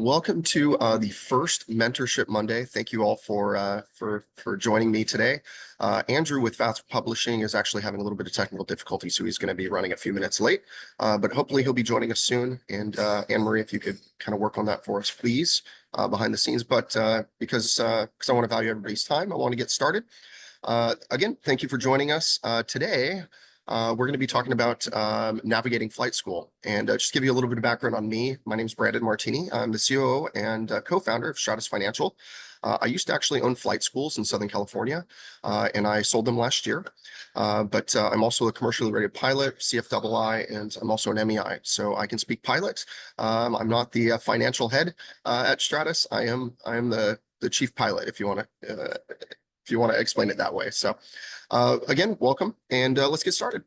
Welcome to the first Mentorship Monday. Thank you all for joining me today. Andrew with Vath Publishing is actually having a little bit of technical difficulty, so he's going to be running a few minutes late. But hopefully he'll be joining us soon. And Anne Marie, if you could kind of work on that for us, please, behind the scenes. But because I want to value everybody's time, I want to get started. Again, thank you for joining us today. We're going to be talking about navigating flight school, and just give you a little bit of background on me. My name is Brandon Martini. I'm the COO and co-founder of Stratus Financial. I used to actually own flight schools in Southern California, and I sold them last year. But I'm also a commercially rated pilot, CFII, and I'm also an MEI, so I can speak pilot. I'm not the financial head at Stratus. I am the chief pilot, if you want to explain it that way. So again, welcome, and let's get started.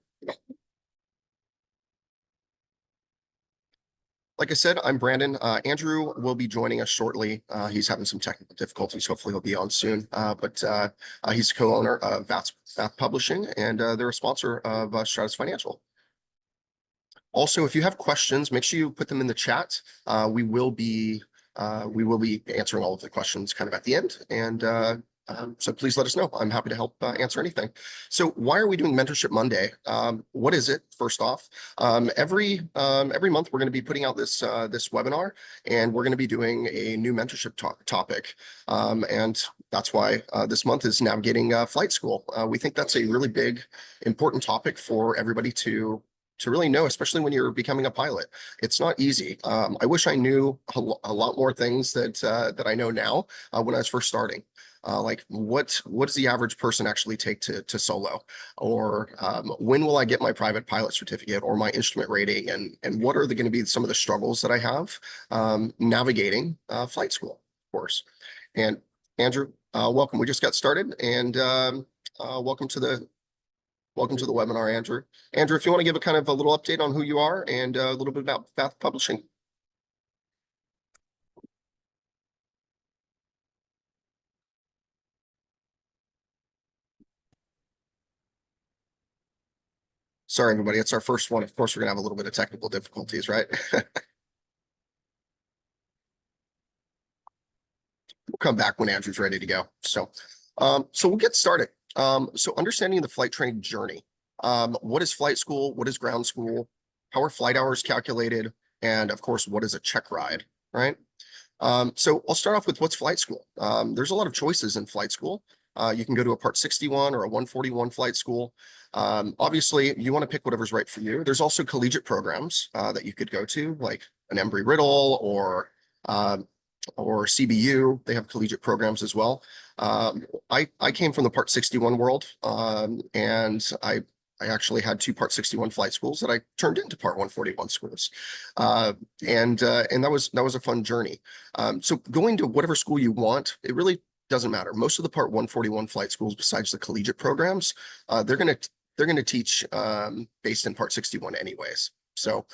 Like I said, I'm Brandon. Andrew will be joining us shortly. He's having some technical difficulties. Hopefully he'll be on soon. But he's co-owner of Vath Publishing, and they're a sponsor of Stratus Financial. Also, if you have questions, make sure you put them in the chat. We will be answering all of the questions kind of at the end, and so please let us know. I'm happy to help answer anything. So why are we doing Mentorship Monday? What is it, first off? Every month we're going to be putting out this webinar, and we're going to be doing a new mentorship topic. And that's why this month is navigating flight school. We think that's a really big, important topic for everybody to really know, especially when you're becoming a pilot. It's not easy. I wish I knew a lot more things that I know now when I was first starting. Like what does the average person actually take to solo, or when will I get my private pilot certificate or my instrument rating, and what are going to be some of the struggles that I have navigating flight school, of course. And Andrew, welcome. We just got started, and welcome to the webinar, Andrew. Andrew, if you want to give a kind of a little update on who you are and a little bit about Vath Publishing. Sorry, everybody, it's our first one. Of course, we're gonna have a little bit of technical difficulties, right? We'll come back when Andrew's ready to go. So we'll get started. So understanding the flight training journey. What is flight school? What is ground school? How are flight hours calculated? And of course, what is a check ride, right? So I'll start off with what's flight school. There's a lot of choices in flight school. You can go to a Part 61 or a 141 flight school. Obviously, you want to pick whatever's right for you. There's also collegiate programs that you could go to, like an Embry-Riddle or CBU. They have collegiate programs as well. I came from the Part 61 world, and I actually had two Part 61 flight schools that I turned into Part 141 schools. And that was a fun journey. So going to whatever school you want, it really doesn't matter. Most of the Part 141 flight schools, besides the collegiate programs, they're going to teach based in Part 61 anyways. So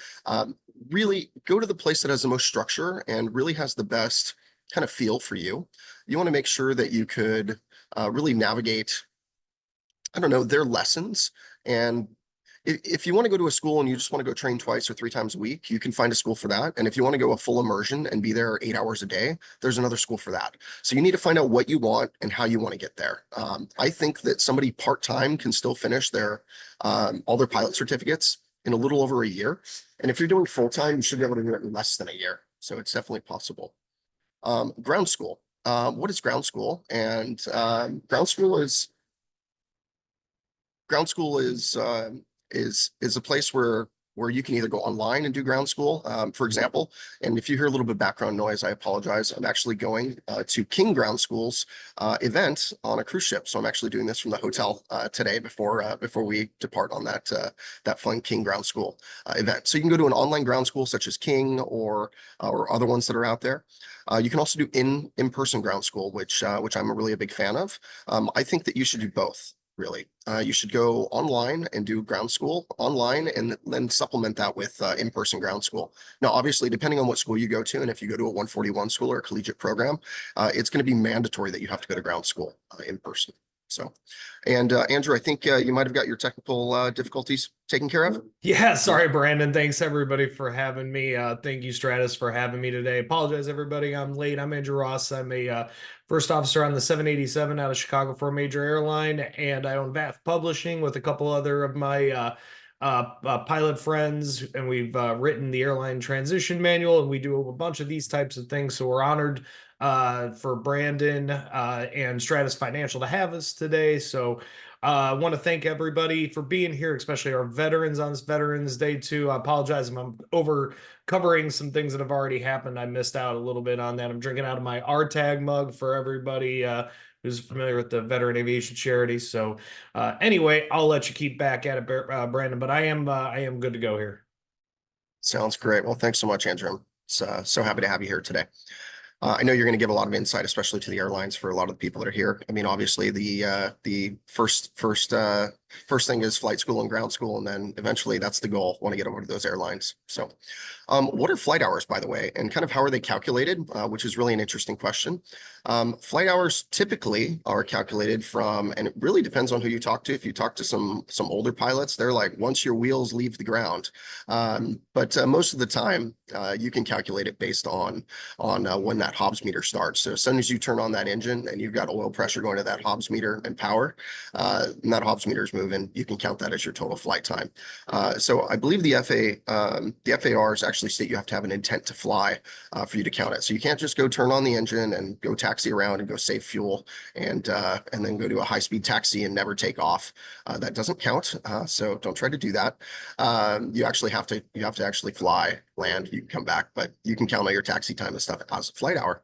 really go to the place that has the most structure and really has the best kind of feel for you. You want to make sure that you could really navigate, I don't know, their lessons. And if you want to go to a school and you just want to go train twice or 3 times a week, you can find a school for that. And if you want to go a full immersion and be there 8 hours a day, there's another school for that. So you need to find out what you want and how you want to get there. I think that somebody part-time can still finish their all their pilot certificates in a little over a year. And if you're doing full-time, you should be able to do it in less than a year. So it's definitely possible. Ground school. What is ground school? And ground school is a place where you can either go online and do ground school, for example. And if you hear a little bit of background noise, I apologize. I'm actually going to King Ground School's event on a cruise ship. So I'm actually doing this from the hotel today before we depart on that fun King Ground School event. So you can go to an online ground school such as King or other ones that are out there. You can also do in-person ground school, which I'm really a big fan of. I think that you should do both. Really, you should go online and do ground school online and then supplement that with in-person ground school. Now, obviously, depending on what school you go to, and if you go to a 141 school or a collegiate program, it's going to be mandatory that you have to go to ground school in person. So, and Andrew, I think you might have got your technical difficulties taken care of. Yeah, sorry, Brandon. Thanks everybody for having me. Thank you, Stratus, for having me today. Apologize, everybody. I'm late. I'm Andrew Ross. I'm a first officer on the 787 out of Chicago for a major airline, and I own Vath Publishing with a couple other of my pilot friends, and we've written the airline transition manual, and we do a bunch of these types of things. So we're honored for Brandon and Stratus Financial to have us today. So I want to thank everybody for being here, especially our veterans on this Veterans Day too. I apologize if I'm over covering some things that have already happened. I missed out a little bit on that. I'm drinking out of my RTAG mug for everybody who's familiar with the Veteran Aviation Charity. So anyway, I'll let you keep back at it, Brandon. But I am good to go here. Sounds great. Well, thanks so much, Andrew. So happy to have you here today. I know you're going to give a lot of insight, especially to the airlines for a lot of the people that are here. I mean, obviously the first thing is flight school and ground school, and then eventually that's the goal. Want to get over to those airlines. So, what are flight hours, by the way, and kind of how are they calculated? Which is really an interesting question. Flight hours typically are calculated from, and it really depends on who you talk to. If you talk to some older pilots, they're like, once your wheels leave the ground. But most of the time, you can calculate it based on when that Hobbs meter starts. So as soon as you turn on that engine and you've got oil pressure going to that Hobbs meter and power, and that Hobbs meter is moving, you can count that as your total flight time. So I believe the FARs actually state you have to have an intent to fly for you to count it. So you can't just go turn on the engine and go taxi around and go save fuel and then go to a high-speed taxi and never take off. That doesn't count. So don't try to do that. You have to actually fly, land, you can come back, but you can count all your taxi time and stuff as a flight hour.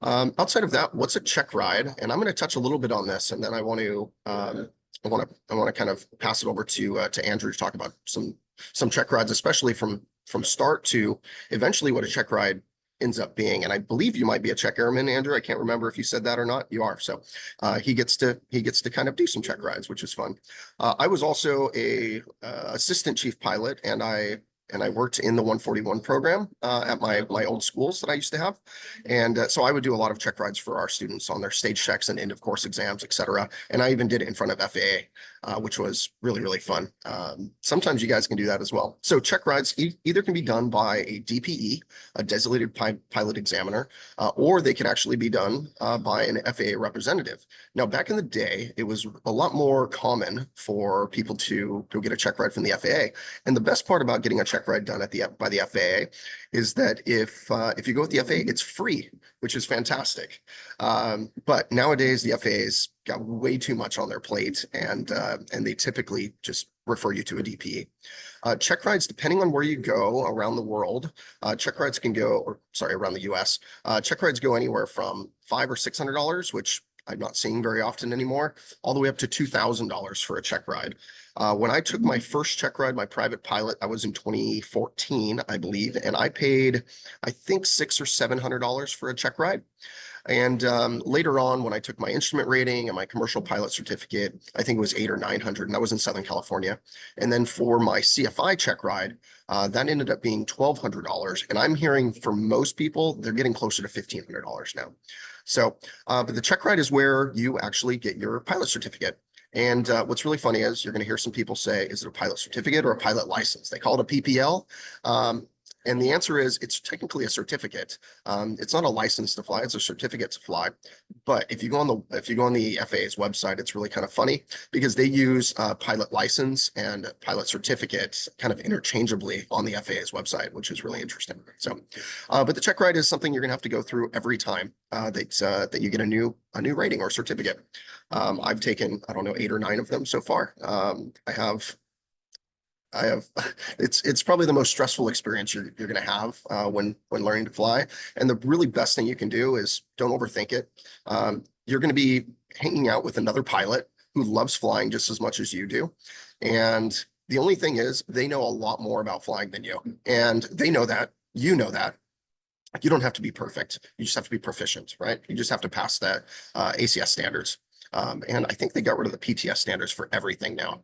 Outside of that, what's a check ride? And I'm going to touch a little bit on this, and then I want to kind of pass it over to Andrew to talk about some check rides, especially from start to eventually what a check ride ends up being. And I believe you might be a check airman, Andrew. I can't remember if you said that or not. You are. So he gets to kind of do some check rides, which is fun. I was also a assistant chief pilot, and I worked in the 141 program at my old schools that I used to have. And so I would do a lot of check rides for our students on their stage checks and end of course exams, et cetera. And I even did it in front of FAA, which was really, really fun. Sometimes you guys can do that as well. So check rides either can be done by a DPE, a designated pilot examiner, or they can actually be done by an FAA representative. Now, back in the day, it was a lot more common for people to go get a check ride from the FAA. And the best part about getting a check ride done by the FAA is that if you go with the FAA, it's free, which is fantastic. But nowadays the FAA's got way too much on their plate, and they typically just refer you to a DPE. Check rides, depending on where you go around the world, check rides can go, or sorry, around the US, check rides go anywhere from $500 or $600, which I'm not seeing very often anymore, all the way up to $2,000 for a check ride. When I took my first check ride, my private pilot, I was in 2014, I believe, and I paid, I think, $600 or $700 for a check ride. And later on, when I took my instrument rating and my commercial pilot certificate, I think it was $800 or $900, and that was in Southern California. And then for my CFI check ride, that ended up being $1,200. And I'm hearing from most people, they're getting closer to $1,500 now. So, but the check ride is where you actually get your pilot certificate. And what's really funny is you're going to hear some people say, is it a pilot certificate or a pilot license? They call it a PPL. And the answer is it's technically a certificate. It's not a license to fly, it's a certificate to fly. But if you go on the FAA's website, it's really kind of funny because they use pilot license and pilot certificate kind of interchangeably on the FAA's website, which is really interesting. So, but the check ride is something you're gonna have to go through every time that you get a new rating or certificate. I've taken, I don't know, 8 or 9 of them so far. I have it's probably the most stressful experience you're going to have when learning to fly. And the really best thing you can do is don't overthink it. You're going to be hanging out with another pilot who loves flying just as much as you do. And the only thing is they know a lot more about flying than you. And they know that, you know that. You don't have to be perfect. You just have to be proficient, right? You just have to pass that ACS standards. And I think they got rid of the PTS standards for everything now.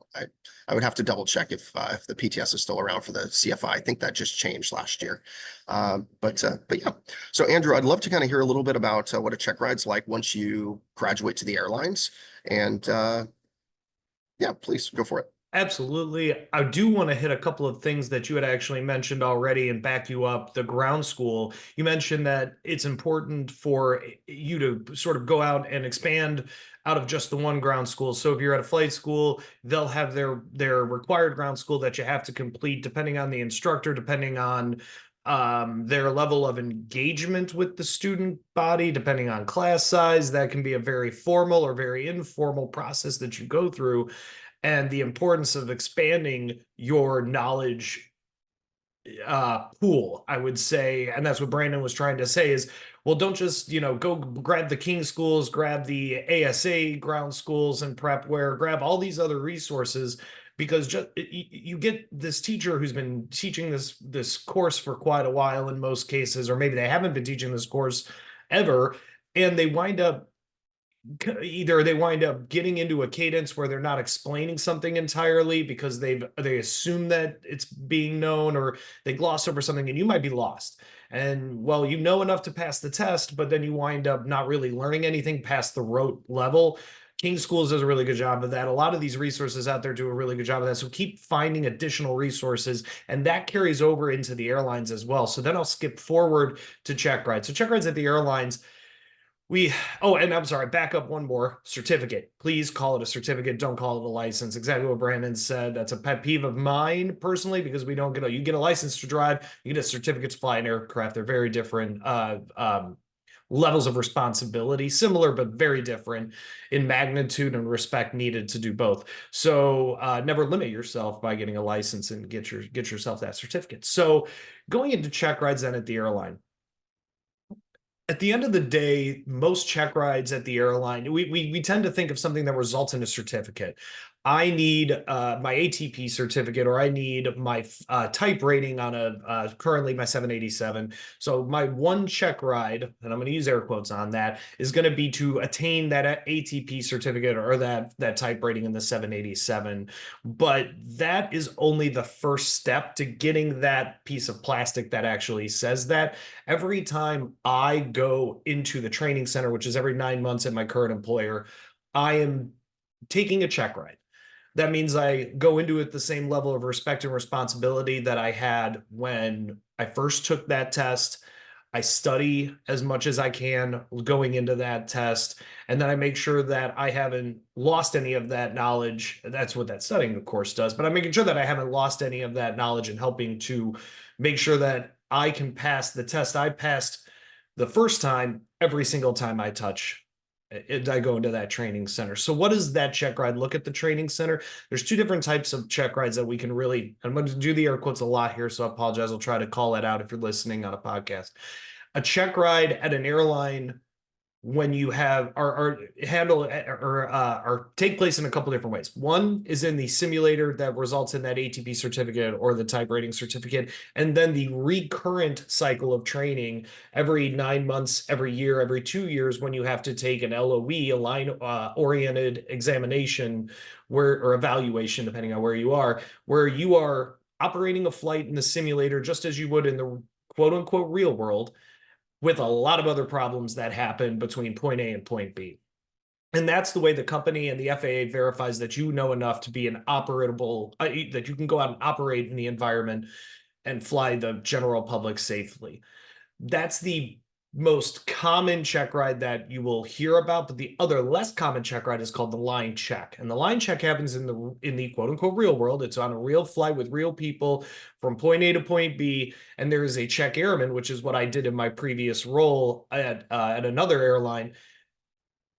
I would have to double check if the PTS is still around for the CFI. I think that just changed last year. But yeah. So Andrew, I'd love to kind of hear a little bit about what a check ride's like once you graduate to the airlines. And yeah, please go for it. Absolutely. I do want to hit a couple of things that you had actually mentioned already and back you up. The ground school, you mentioned that it's important for you to sort of go out and expand out of just the one ground school. So if you're at a flight school, they'll have their required ground school that you have to complete depending on the instructor, depending on their level of engagement with the student body, depending on class size. That can be a very formal or very informal process that you go through, and the importance of expanding your knowledge pool, I would say. And that's what Brandon was trying to say is, well, don't just, go grab the King schools, grab the ASA ground schools and prepware, grab all these other resources, because just you get this teacher who's been teaching this course for quite a while in most cases, or maybe they haven't been teaching this course ever, and they wind up getting into a cadence where they're not explaining something entirely because they assume that it's being known, or they gloss over something and you might be lost. And well, you know enough to pass the test, but then you wind up not really learning anything past the rote level. King Schools does a really good job of that. A lot of these resources out there do a really good job of that. So keep finding additional resources, and that carries over into the airlines as well. So then I'll skip forward to check rides. So check rides at the airlines, and I'm sorry, back up one more. Certificate. Please call it a certificate. Don't call it a license. Exactly what Brandon said. That's a pet peeve of mine personally, because you get a license to drive, you get a certificate to fly an aircraft. They're very different levels of responsibility, similar but very different in magnitude and respect needed to do both. So never limit yourself by getting a license, and get yourself that certificate. So going into check rides then at the airline, at the end of the day, most check rides at the airline, we tend to think of something that results in a certificate. I need my ATP certificate, or I need my type rating on currently my 787. So my one check ride, and I'm going to use air quotes on that, is going to be to attain that ATP certificate, or that type rating in the 787. But that is only the first step to getting that piece of plastic that actually says that. Every time I go into the training center, which is every 9 months at my current employer, I am taking a check ride. That means I go into it the same level of respect and responsibility that I had when I first took that test. I study as much as I can going into that test, and then I make sure that I haven't lost any of that knowledge. That's what that studying, of course, does, but I'm making sure that I haven't lost any of that knowledge and helping to make sure that I can pass the test I passed the first time every single time I go into that training center. So what does that check ride look at the training center? There's two different types of check rides that we can I'm going to do the air quotes a lot here, so I apologize. I'll try to call it out if you're listening on a podcast. A check ride at an airline, when you have or handle or take place in a couple different ways. One is in the simulator that results in that ATP certificate or the type rating certificate, and then the recurrent cycle of training every 9 months, every year, every 2 years, when you have to take an LOE, a line oriented examination, or evaluation, depending on where you are operating a flight in the simulator just as you would in the quote unquote real world, with a lot of other problems that happen between point A and point B. And that's the way the company and the FAA verifies that you know enough to be an operable, that you can go out and operate in the environment and fly the general public safely. That's the most common check ride that you will hear about, but the other less common check ride is called the line check. And the line check happens in the quote unquote real world. It's on a real flight with real people from point A to point B. And there is a check airman, which is what I did in my previous role at another airline,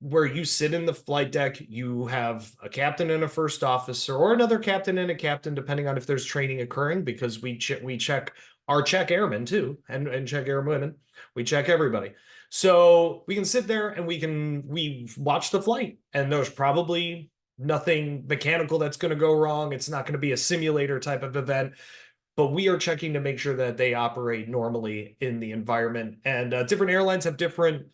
where you sit in the flight deck. You have a captain and a first officer, or another captain and a captain, depending on if there's training occurring, because we check our check airmen too, and check airwomen. We check everybody. So we can sit there and we watch the flight, and there's probably nothing mechanical that's going to go wrong. It's not going to be a simulator type of event, but we are checking to make sure that they operate normally in the environment. And different airlines have different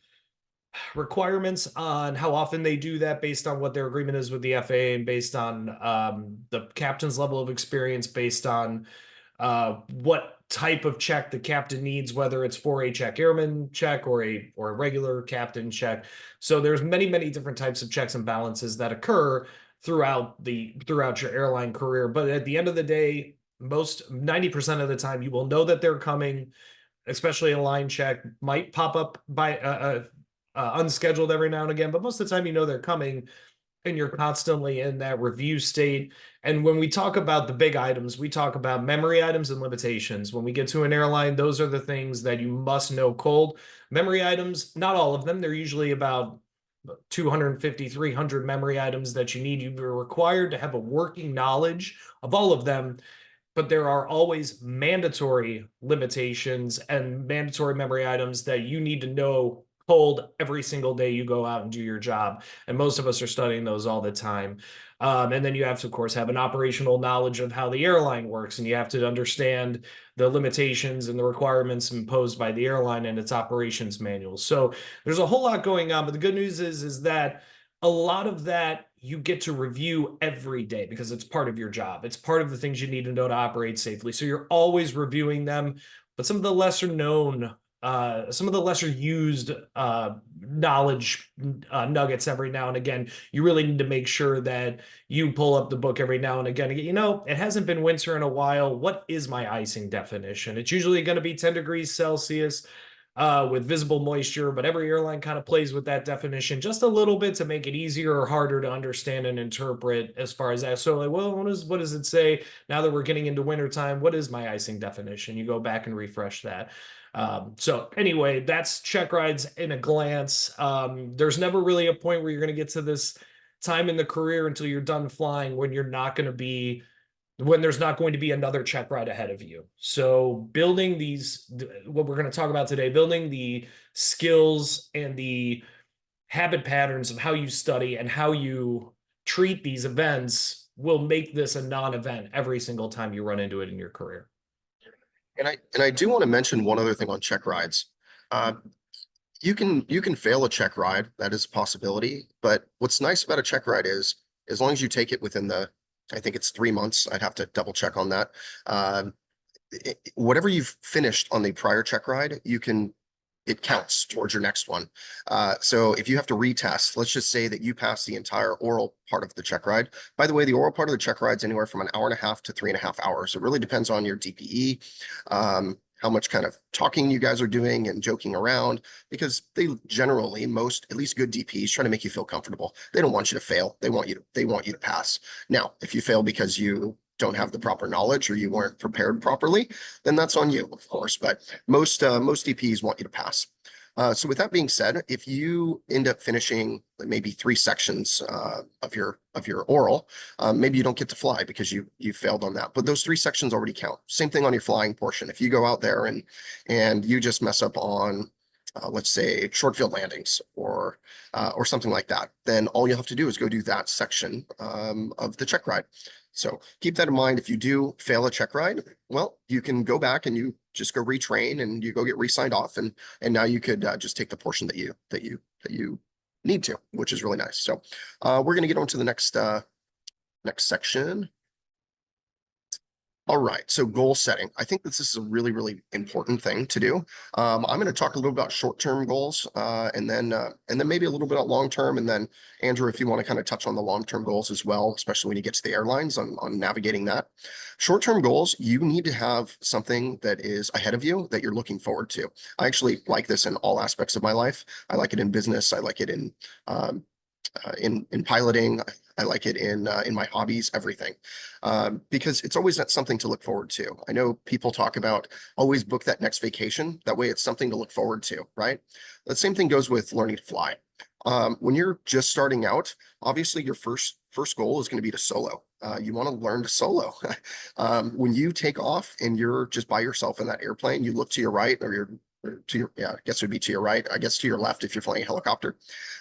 requirements on how often they do that based on what their agreement is with the FAA and based on the captain's level of experience, based on what type of check the captain needs, whether it's for a check airman check or a regular captain check. So there's many different types of checks and balances that occur throughout your airline career. But at the end of the day, most 90% of the time, you will know that they're coming, especially a line check might pop up by unscheduled every now and again, but most of the time you know they're coming and you're constantly in that review state. And when we talk about the big items, we talk about memory items and limitations. When we get to an airline, those are the things that you must know cold. Memory items, not all of them, they're usually about 250, 300 memory items that you need. You're required to have a working knowledge of all of them, but there are always mandatory limitations and mandatory memory items that you need to know cold every single day you go out and do your job. And most of us are studying those all the time. And then you have to, of course, have an operational knowledge of how the airline works, and you have to understand the limitations and the requirements imposed by the airline and its operations manual. So there's a whole lot going on, but the good news is that a lot of that you get to review every day because it's part of your job. It's part of the things you need to know to operate safely. So you're always reviewing them. But some of the lesser known, some of the lesser used knowledge nuggets every now and again, you really need to make sure that you pull up the book every now and again. You know, it hasn't been winter in a while. What is my icing definition? It's usually going to be 10 degrees Celsius. With visible moisture, but every airline kind of plays with that definition just a little bit to make it easier or harder to understand and interpret as far as that. So, like, well, what does it say now that we're getting into wintertime? What is my icing definition? You go back and refresh that. So anyway, that's check rides in a glance. There's never really a point where you're going to get to this time in the career until you're done flying when there's not going to be another check ride ahead of you. So building what we're going to talk about today, building the skills and the habit patterns of how you study and how you treat these events will make this a non-event every single time you run into it in your career. And I do want to mention one other thing on check rides. Uh, you can fail a check ride. That is a possibility. But what's nice about a check ride is as long as you take it within I think it's 3 months. I'd have to double check on that. Whatever you've finished on the prior check ride, it counts towards your next one. So if you have to retest, let's just say that you pass the entire oral part of the check ride. By the way, the oral part of the check ride is anywhere from an hour and a half to 3.5 hours. It really depends on your DPE, how much kind of talking you guys are doing and joking around, because they generally, at least good DPs, try to make you feel comfortable. They don't want you to fail. They want you to pass. Now, if you fail because you don't have the proper knowledge or you weren't prepared properly, then that's on you, of course. But most DPs want you to pass. So with that being said, if you end up finishing maybe 3 sections of your oral, maybe you don't get to fly because you failed on that. But those 3 sections already count. Same thing on your flying portion. If you go out there and you just mess up on let's say short field landings or something like that, then all you have to do is go do that section of the check ride. So keep that in mind. If you do fail a check ride, well, you can go back and you just go retrain and you go get re-signed off, and now you could just take the portion that you need to, which is really nice. So we're going to get on to the next section. All right, so goal setting. I think this is a really important thing to do. I'm going to talk a little about short-term goals, and then maybe a little bit about long-term, and then Andrew, if you want to kind of touch on the long-term goals as well, especially when you get to the airlines on navigating that. Short-term goals, you need to have something that is ahead of you that you're looking forward to. I actually like this in all aspects of my life. I like it in business. I like it in piloting. I like it in my hobbies, everything, because it's always something to look forward to. I know people talk about always book that next vacation. That way it's something to look forward to, right? The same thing goes with learning to fly. When you're just starting out, obviously your first goal is going to be to solo. You want to learn to solo. When you take off and you're just by yourself in that airplane, you look to your right I guess it would be to your right, I guess to your left if you're flying a helicopter.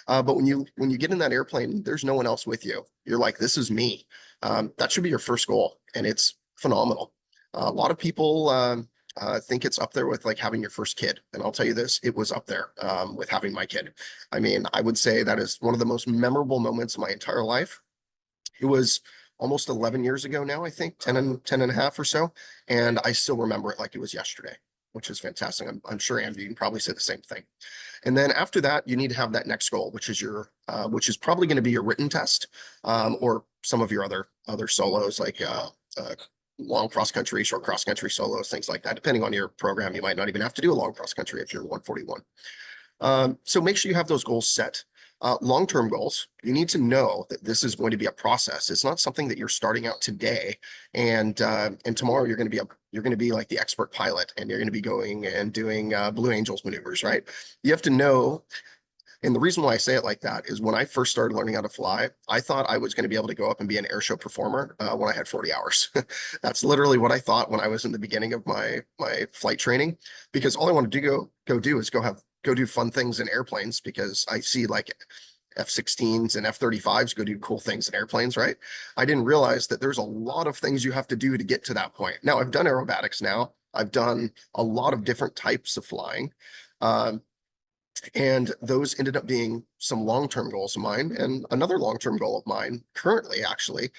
But when you get in that airplane, there's no one else with you. You're like, this is me. That should be your first goal, and it's phenomenal. A lot of people I think it's up there with like having your first kid. And I'll tell you this, it was up there with having my kid. I mean, I would say that is one of the most memorable moments of my entire life. It was almost 11 years ago now, I think, 10 and a half or so. And I still remember it like it was yesterday, which is fantastic. I'm sure, Andrew, you can probably say the same thing. And then after that, you need to have that next goal, which is which is probably going to be your written test, or some of your other solos like long cross country, short cross country solos, things like that. Depending on your program, you might not even have to do a long cross country if you're 141. So make sure you have those goals set. Long-term goals, you need to know that this is going to be a process. It's not something that you're starting out today and tomorrow you're going to be like the expert pilot and you're going to be going and doing Blue Angels maneuvers, right? You have to know. And the reason why I say it like that is when I first started learning how to fly, I thought I was going to be able to go up and be an airshow performer when I had 40 hours. That's literally what I thought when I was in the beginning of my flight training, because all I wanted to go do is go do fun things in airplanes, because I see like F-16s and F-35s go do cool things in airplanes, right? I didn't realize that there's a lot of things you have to do to get to that point. Now I've done aerobatics now. I've done a lot of different types of flying. And those ended up being some long-term goals of mine. And another long-term goal of mine currently actually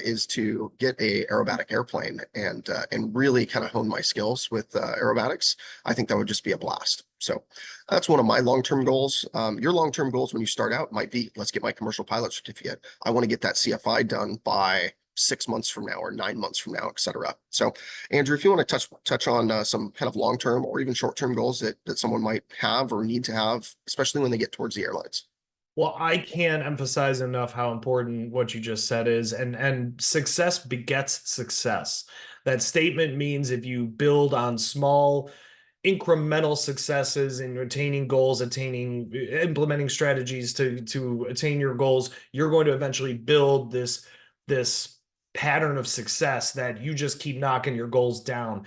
is to get a aerobatic airplane and really kind of hone my skills with aerobatics. I think that would just be a blast. So that's one of my long-term goals. Your long-term goals when you start out might be, let's get my commercial pilot certificate. I want to get that CFI done by 6 months from now or 9 months from now, et cetera. So Andrew, if you want to touch on some kind of long-term or even short-term goals that someone might have or need to have, especially when they get towards the airlines. Well, I can't emphasize enough how important what you just said is, and success begets success. That statement means if you build on small incremental successes in attaining goals, implementing strategies to attain your goals, you're going to eventually build this pattern of success that you just keep knocking your goals down.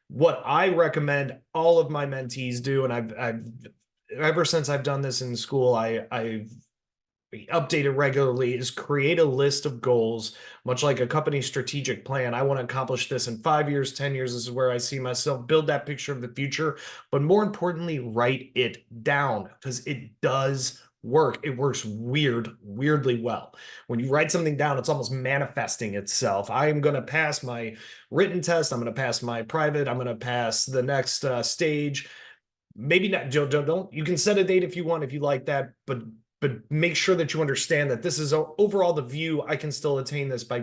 What I recommend all of my mentees do, and I've ever since I've done this in school, I've updated regularly, is create a list of goals, much like a company strategic plan. I want to accomplish this in 5 years, 10 years. This is where I see myself. Build that picture of the future, but more importantly, write it down, because it does work. It works weirdly well. When you write something down, it's almost manifesting itself. I am going to pass my written test. I'm going to pass my private. I'm going to pass the next stage. Maybe not. Don't. You can set a date if you want, if you like that, but make sure that you understand that this is overall the view. I can still attain this by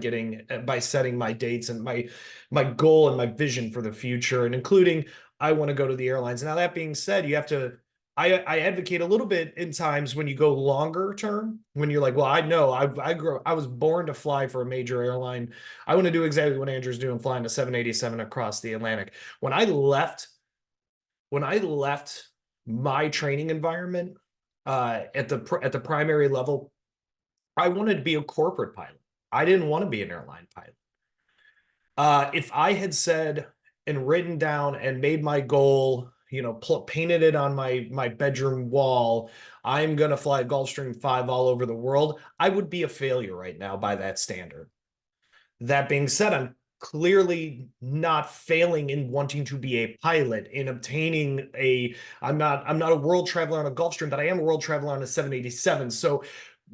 setting my dates and my goal and my vision for the future, and including I want to go to the airlines. Now, that being said, you have to, I advocate a little bit in times when you go longer term, when you're like, well, I know I was born to fly for a major airline. I want to do exactly what Andrew's doing, flying a 787 across the Atlantic. When I left my training environment, at the primary level, I wanted to be a corporate pilot. I didn't want to be an airline pilot. If I had said and written down and made my goal, painted it on my bedroom wall, I'm going to fly Gulfstream 5 all over the world, I would be a failure right now by that standard. That being said, I'm clearly not failing in wanting to be a pilot, in obtaining I'm not a world traveler on a Gulfstream, but I am a world traveler on a 787. So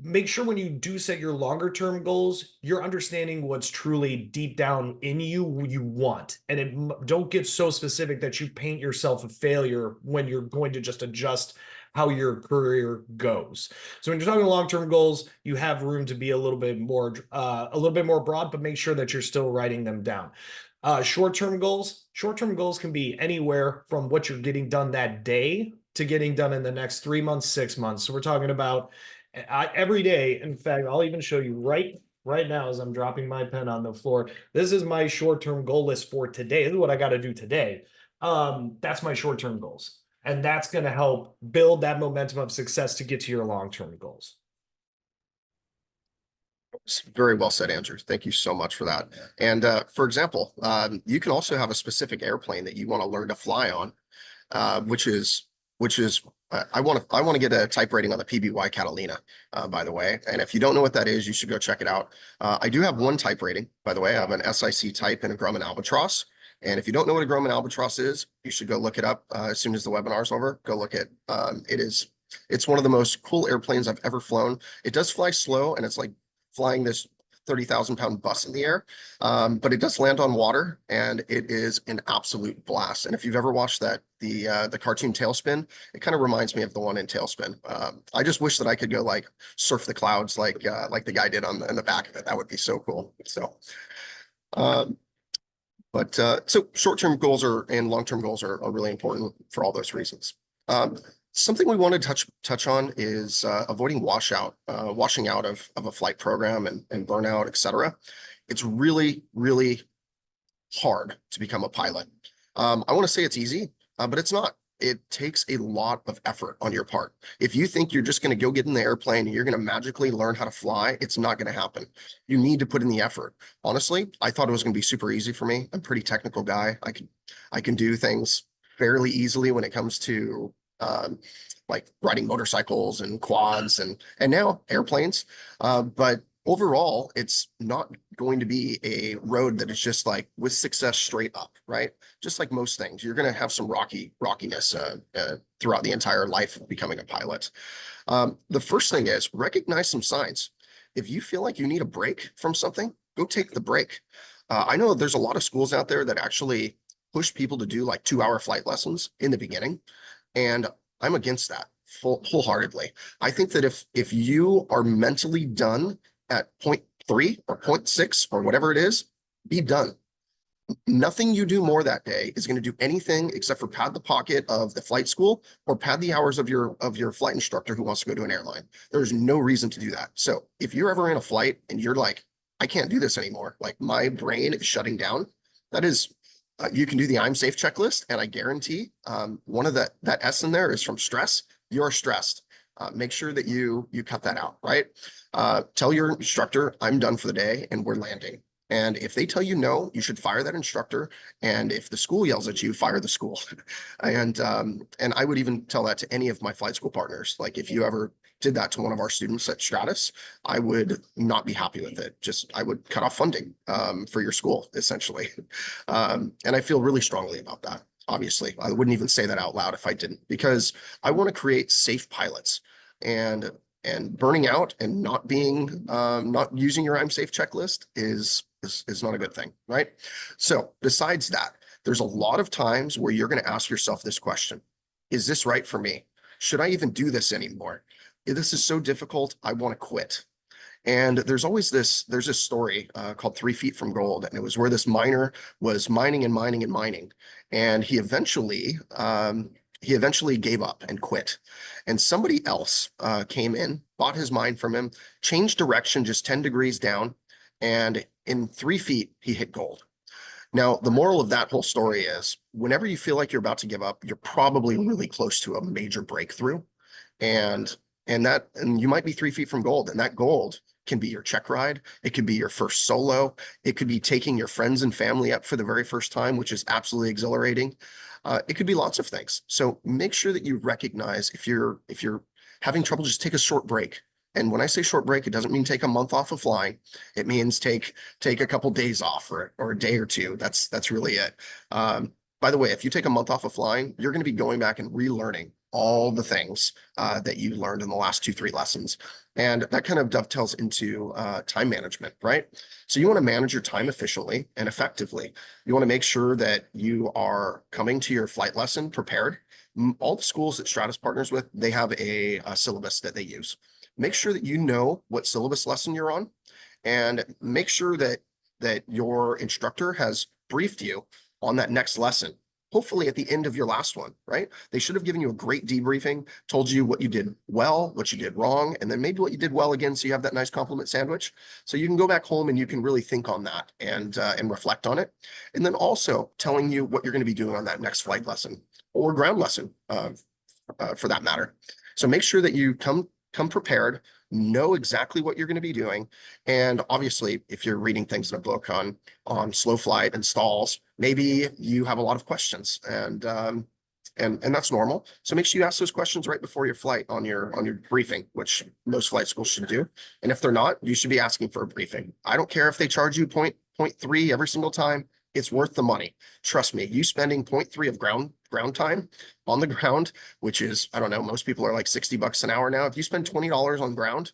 make sure when you do set your longer term goals, you're understanding what's truly deep down in you want. And don't get so specific that you paint yourself a failure when you're going to just adjust how your career goes. So when you're talking long-term goals, you have room to be a little bit more broad, but make sure that you're still writing them down. Short-term goals can be anywhere from what you're getting done that day to getting done in the next 3 months, 6 months. So we're talking about every day. In fact, I'll even show you right now as I'm dropping my pen on the floor. This is my short-term goal list for today. This is what I got to do today. That's my short-term goals. And that's going to help build that momentum of success to get to your long-term goals. Very well said, Andrew. Thank you so much for that. And for example, you can also have a specific airplane that you want to learn to fly on, which is I want to get a type rating on the PBY Catalina, by the way. And if you don't know what that is, you should go check it out. I do have one type rating, by the way. I have an SIC type and a Grumman Albatross. And if you don't know what a Grumman albatross is, you should go look it up as soon as the webinar is over. Go look it. It's one of the most cool airplanes I've ever flown. It does fly slow, and it's like flying this 30,000-pound bus in the air, but it does land on water, and it is an absolute blast. And if you've ever watched the cartoon Tailspin, it kind of reminds me of the one in Tailspin. I just wish that I could go like surf the clouds like the guy did in the back of it. That would be so cool. So, so short-term goals and long-term goals are really important for all those reasons. Something we want to touch on is avoiding washing out of a flight program and burnout, etc. It's really, really hard to become a pilot. I want to say it's easy, but it's not. It takes a lot of effort on your part. If you think you're just going to go get in the airplane and you're going to magically learn how to fly, it's not going to happen. You need to put in the effort. Honestly, I thought it was going to be super easy for me. I'm a pretty technical guy. I can do things fairly easily when it comes to like riding motorcycles and quads and now airplanes. But overall, it's not going to be a road that is just like with success straight up, right? Just like most things, you're going to have some rockiness throughout the entire life of becoming a pilot. The first thing is recognize some signs. If you feel like you need a break from something, go take the break. I know there's a lot of schools out there that actually push people to do like 2-hour flight lessons in the beginning. And I'm against that wholeheartedly. I think that if you are mentally done at 0.3 or 0.6 or whatever it is, be done. Nothing you do more that day is going to do anything except for pad the pocket of the flight school or pad the hours of your flight instructor who wants to go to an airline. There's no reason to do that. So if you're ever in a flight and you're like, I can't do this anymore, like my brain is shutting down, that is you can do the I'm safe checklist, and I guarantee one of that S in there is from stress. You're stressed. Make sure that you cut that out, right? Tell your instructor, I'm done for the day and we're landing. And if they tell you no, you should fire that instructor. And if the school yells at you, fire the school. And I would even tell that to any of my flight school partners. Like if you ever did that to one of our students at Stratus, I would not be happy with it. I would cut off funding for your school, essentially. And I feel really strongly about that. Obviously, I wouldn't even say that out loud if I didn't, because I want to create safe pilots. And burning out and not using your I'm safe checklist is not a good thing, right? So besides that, there's a lot of times where you're going to ask yourself this question: is this right for me? Should I even do this anymore? This is so difficult, I want to quit. And there's this story called 3 Feet from Gold, and it was where this miner was mining and mining and mining, and he eventually gave up and quit. And somebody else came in, bought his mine from him, changed direction just 10 degrees down, and in 3 feet, he hit gold. Now, the moral of that whole story is whenever you feel like you're about to give up, you're probably really close to a major breakthrough. And you might be 3 feet from gold, and that gold can be your check ride. It could be your first solo. It could be taking your friends and family up for the very first time, which is absolutely exhilarating. It could be lots of things. So make sure that you recognize if you're having trouble, just take a short break. And when I say short break, it doesn't mean take a month off of flying. It means take a couple days off or a day or two. That's really it. By the way, if you take a month off of flying, you're going to be going back and relearning all the things that you learned in the last 2-3 lessons. And that kind of dovetails into time management, right? So you want to manage your time efficiently and effectively. You want to make sure that you are coming to your flight lesson prepared. All the schools that Stratus partners with, they have a syllabus that they use. Make sure that you know what syllabus lesson you're on, and make sure that your instructor has briefed you on that next lesson, hopefully at the end of your last one, right? They should have given you a great debriefing, told you what you did well, what you did wrong, and then maybe what you did well again, so you have that nice compliment sandwich. So you can go back home and you can really think on that and reflect on it. And then also telling you what you're going to be doing on that next flight lesson or ground lesson for that matter. So make sure that you come prepared, know exactly what you're going to be doing. And obviously, if you're reading things in a book on slow flight and stalls, maybe you have a lot of questions, and that's normal. So make sure you ask those questions right before your flight on your briefing, which most flight schools should do. And if they're not, you should be asking for a briefing. I don't care if they charge you 0.3 every single time. It's worth the money. Trust me, you spending 0.3 of ground time on the ground, which is, I don't know, most people are like $60 an hour now. If you spend $20 on ground,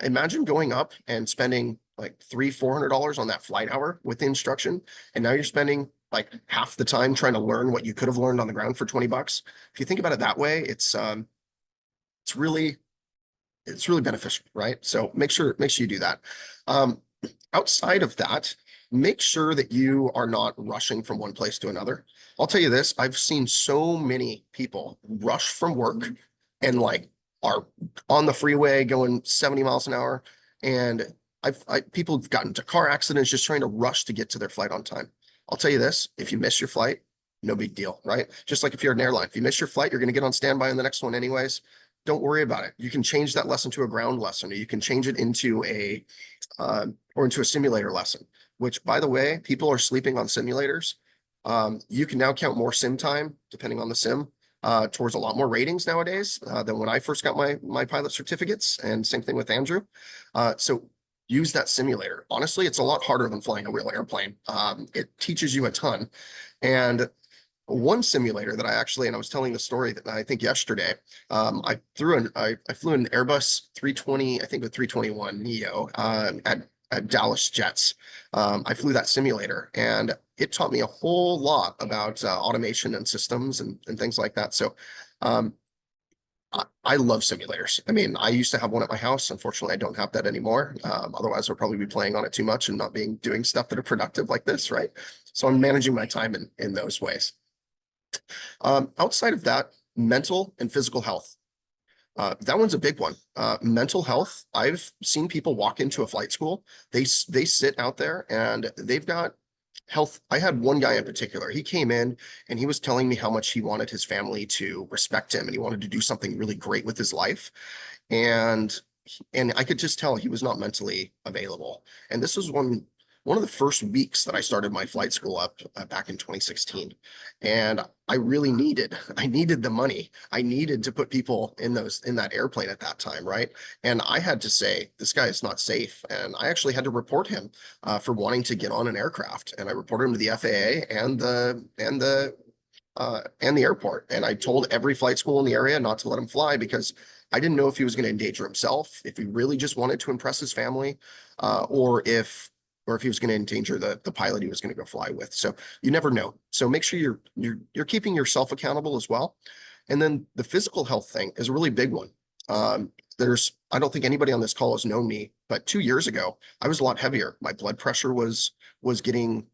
imagine going up and spending like $300-400 on that flight hour with the instruction. And now you're spending like half the time trying to learn what you could have learned on the ground for $20. If you think about it that way, it's really beneficial, right? So make sure you do that. Um, Outside of that, make sure that you are not rushing from one place to another. I'll tell you this, I've seen so many people rush from work and like are on the freeway going 70 miles an hour. And people have gotten into car accidents just trying to rush to get to their flight on time. I'll tell you this, if you miss your flight, no big deal, right? Just like if you're an airline, if you miss your flight, you're going to get on standby on the next one anyways. Don't worry about it. You can change that lesson to a ground lesson, or you can change it into or into a simulator lesson, which by the way, people are sleeping on simulators. You can now count more sim time depending on the sim towards a lot more ratings nowadays than when I first got my pilot certificates, and same thing with Andrew. So use that simulator. Honestly, it's a lot harder than flying a real airplane. It teaches you a ton. And one simulator that and I was telling the story that I think yesterday, I flew an Airbus 320, I think the 321 Neo at Dallas Jets. I flew that simulator, and it taught me a whole lot about automation and systems and things like that. So um, I love simulators. I mean, I used to have one at my house. Unfortunately, I don't have that anymore. Otherwise, I'll probably be playing on it too much and not doing stuff that are productive like this, right? So I'm managing my time in those ways. Outside of that, mental and physical health. That one's a big one. Mental health. I've seen people walk into a flight school. They sit out there and they've got health. I had one guy in particular. He came in and he was telling me how much he wanted his family to respect him and he wanted to do something really great with his life. And I could just tell he was not mentally available. And this was one of the first weeks that I started my flight school up back in 2016. And I needed the money. I needed to put people in that airplane at that time, right? And I had to say, this guy is not safe. And I actually had to report him for wanting to get on an aircraft. And I reported him to the FAA and the airport. And I told every flight school in the area not to let him fly because I didn't know if he was going to endanger himself, if he really just wanted to impress his family, or if he was going to endanger the pilot he was going to go fly with. So you never know. So make sure you're keeping yourself accountable as well. And then the physical health thing is a really big one. I don't think anybody on this call has known me, but 2 years ago, I was a lot heavier. My blood pressure was getting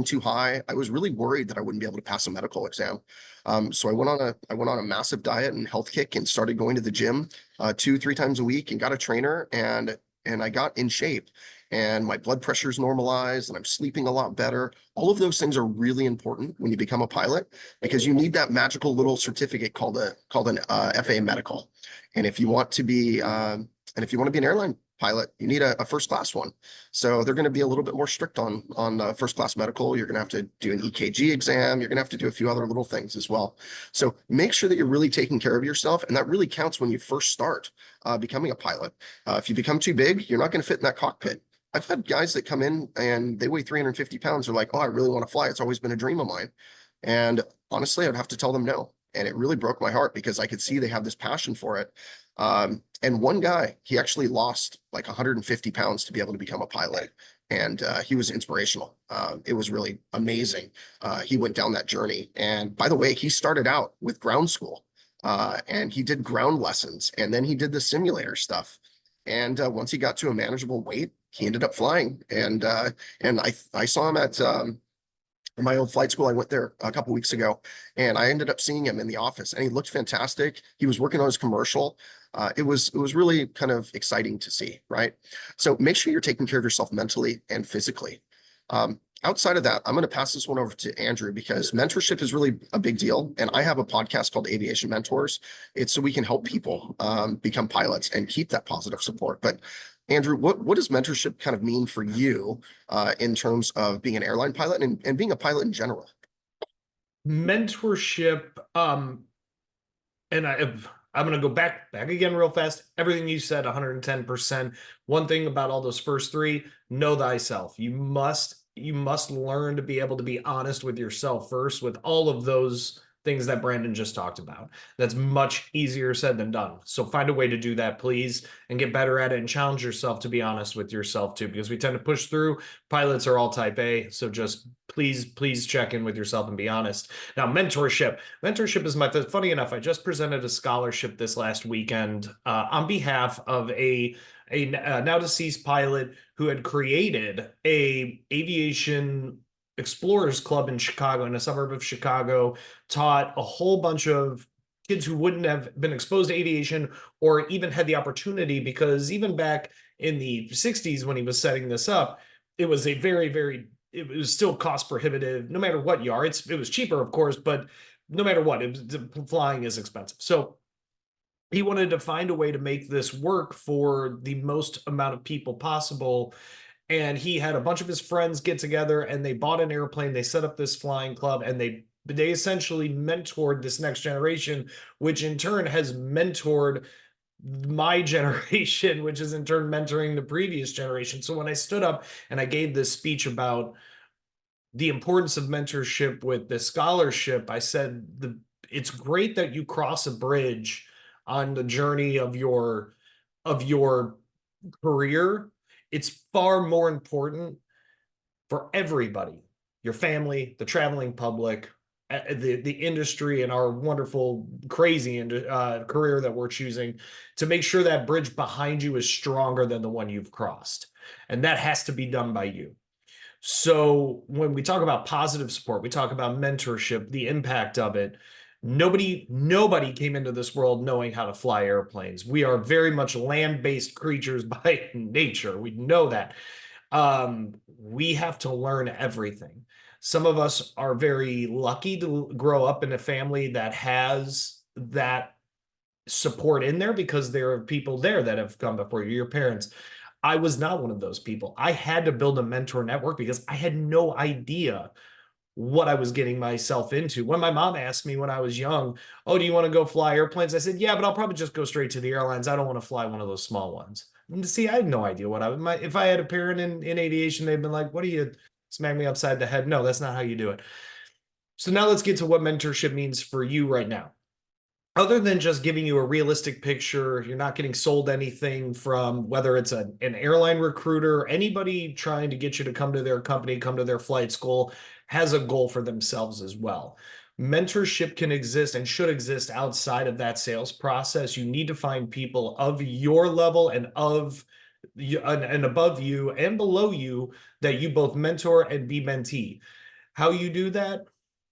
too high. I was really worried that I wouldn't be able to pass a medical exam. So I went on a massive diet and health kick and started going to the gym 2-3 times a week and got a trainer, and I got in shape, and my blood pressure is normalized and I'm sleeping a lot better. All of those things are really important when you become a pilot because you need that magical little certificate called an FAA medical. And if you want to be an airline pilot, you need a first class one. So they're going to be a little bit more strict on first class medical. You're going to have to do an EKG exam. You're going to have to do a few other little things as well. So make sure that you're really taking care of yourself. And that really counts when you first start becoming a pilot. If you become too big, you're not going to fit in that cockpit. I've had guys that come in and they weigh 350 pounds. They're like, oh, I really want to fly. It's always been a dream of mine. And honestly, I'd have to tell them no. And it really broke my heart because I could see they have this passion for it. And one guy, he actually lost like 150 pounds to be able to become a pilot. And he was inspirational. It was really amazing. He went down that journey. And by the way, he started out with ground school and he did ground lessons and then he did the simulator stuff. And once he got to a manageable weight, he ended up flying. And I saw him at my old flight school. I went there a couple weeks ago and I ended up seeing him in the office and he looked fantastic. He was working on his commercial. It was really kind of exciting to see, right? So make sure you're taking care of yourself mentally and physically. Outside of that, I'm going to pass this one over to Andrew because mentorship is really a big deal. And I have a podcast called Aviation Mentors. It's so we can help people become pilots and keep that positive support. But Andrew, what does mentorship kind of mean for you in terms of being an airline pilot and being a pilot in general? Mentorship, and I'm going to go back again real fast. Everything you said, 110%. One thing about all those first three, know thyself. You must you must learn to be able to be honest with yourself first with all of those things that Brandon just talked about. That's much easier said than done. So find a way to do that, please, and get better at it and challenge yourself to be honest with yourself too, because we tend to push through. Pilots are all type A. So just please check in with yourself and be honest. Now, mentorship. Mentorship is funny enough, I just presented a scholarship this last weekend on behalf of a now deceased pilot who had created a aviation explorers club in Chicago, in a suburb of Chicago, taught a whole bunch of kids who wouldn't have been exposed to aviation or even had the opportunity, because even back in the 60s when he was setting this up, it was a very it was still cost prohibitive no matter what you are. It was cheaper, of course, but no matter what, flying is expensive. So he wanted to find a way to make this work for the most amount of people possible. And he had a bunch of his friends get together and they bought an airplane. They set up this flying club and they essentially mentored this next generation, which in turn has mentored my generation, which is in turn mentoring the previous generation. So when I stood up and I gave this speech about the importance of mentorship with the scholarship, I said it's great that you cross a bridge on the journey of your career. It's far more important for everybody, your family, the traveling public, the industry, and our wonderful crazy career that we're choosing, to make sure that bridge behind you is stronger than the one you've crossed, and that has to be done by you. So when we talk about positive support, we talk about mentorship, the impact of it. Nobody came into this world knowing how to fly airplanes. We are very much land-based creatures by nature. We know that. We have to learn everything. Some of us are very lucky to grow up in a family that has that support in there because there are people there that have come before you, your parents. I was not one of those people. I had to build a mentor network because I had no idea what I was getting myself into. When my mom asked me when I was young, "Oh, do you want to go fly airplanes?" I said, "Yeah, but I'll probably just go straight to the airlines. I don't want to fly one of those small ones." And see, I had no idea what if I had a parent in aviation, they'd been like, "What are you, smack me upside the head?" No, that's not how you do it. So now let's get to what mentorship means for you right now. Other than just giving you a realistic picture, you're not getting sold anything from whether it's an airline recruiter, anybody trying to get you to come to their company, come to their flight school, has a goal for themselves as well. Mentorship can exist and should exist outside of that sales process. You need to find people of your level and above you and below you that you both mentor and be mentee. How you do that?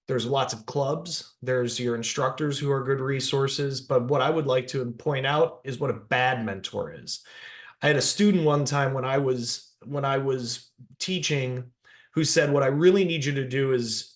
There's lots of clubs. There's your instructors who are good resources. But what I would like to point out is what a bad mentor is. I had a student one time when I was teaching who said, "What I really need you to do is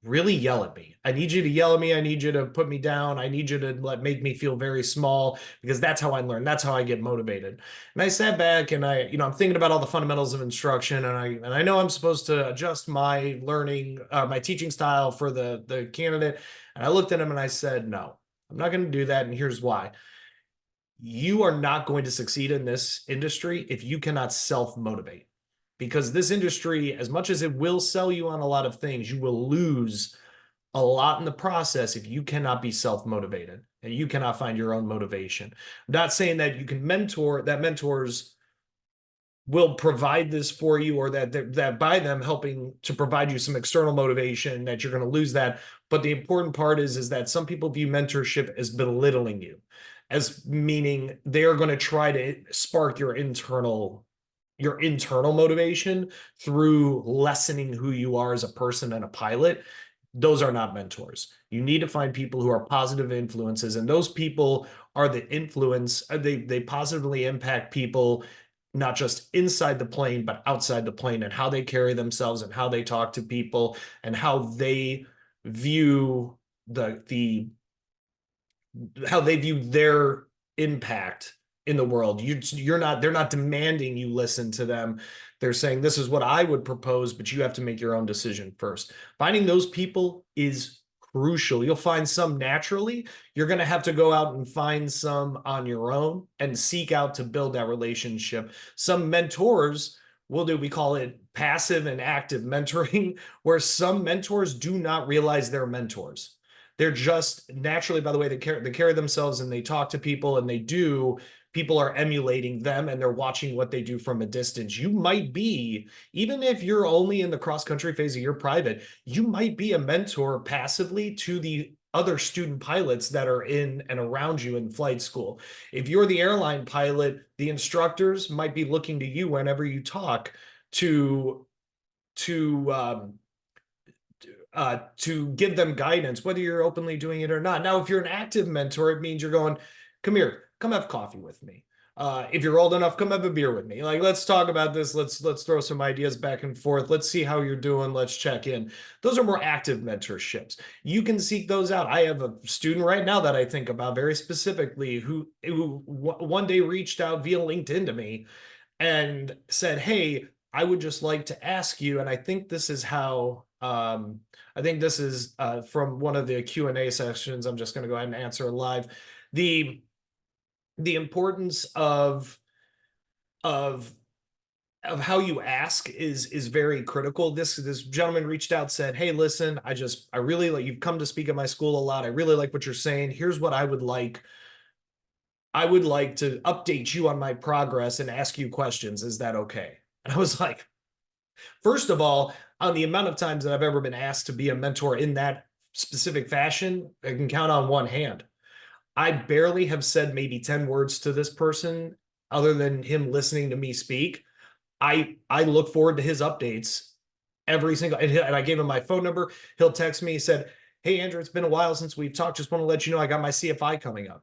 really yell at me. I need you to yell at me. I need you to put me down. I need you to make me feel very small, because that's how I learn. That's how I get motivated." And I sat back and I'm thinking about all the fundamentals of instruction, and I know I'm supposed to adjust my learning, my teaching style for the candidate. And I looked at him and I said, "No, I'm not going to do that. And here's why. You are not going to succeed in this industry if you cannot self-motivate. Because this industry, as much as it will sell you on a lot of things, you will lose a lot in the process if you cannot be self-motivated and you cannot find your own motivation." I'm not saying that you can that mentors will provide this for you, or that by them helping to provide you some external motivation, that you're going to lose that. But the important part is that some people view mentorship as belittling you, as meaning they are going to try to spark your internal motivation through lessening who you are as a person and a pilot. Those are not mentors. You need to find people who are positive influences, and those people are the influence. They positively impact people, not just inside the plane, but outside the plane, and how they carry themselves and how they talk to people and how they view how they view their impact in the world. They're not demanding you listen to them. They're saying, "This is what I would propose, but you have to make your own decision first." Finding those people is crucial. You'll find some naturally. You're going to have to go out and find some on your own and seek out to build that relationship. Some mentors we call it passive and active mentoring, where some mentors do not realize they're mentors. They're just naturally, by the way, they carry themselves and they talk to people and people are emulating them and they're watching what they do from a distance. You might be, even if you're only in the cross-country phase of your private, you might be a mentor passively to the other student pilots that are in and around you in flight school. If you're the airline pilot, the instructors might be looking to you whenever you talk to to um, to give them guidance, whether you're openly doing it or not. Now, if you're an active mentor, it means you're going, come here, come have coffee with me. If you're old enough, come have a beer with me. Like, let's talk about this. Let's throw some ideas back and forth. Let's see how you're doing. Let's check in. Those are more active mentorships. You can seek those out. I have a student right now that I think about very specifically who one day reached out via LinkedIn to me and said, "Hey, I would just like to ask you," and I think this is how I think this is from one of the Q&A sessions. I'm just going to go ahead and answer live. The importance of of how you ask is very critical. This gentleman reached out, said, "Hey, listen, I really like, you've come to speak at my school a lot. I really like what you're saying. Here's what I would like. I would like to update you on my progress and ask you questions. Is that okay?" And I was like, first of all, on the amount of times that I've ever been asked to be a mentor in that specific fashion, I can count on one hand. I barely have said maybe 10 words to this person other than him listening to me speak. I look forward to his updates every single, and I gave him my phone number. He'll text me. He said, "Hey, Andrew, it's been a while since we've talked. Just want to let you know I got my CFI coming up.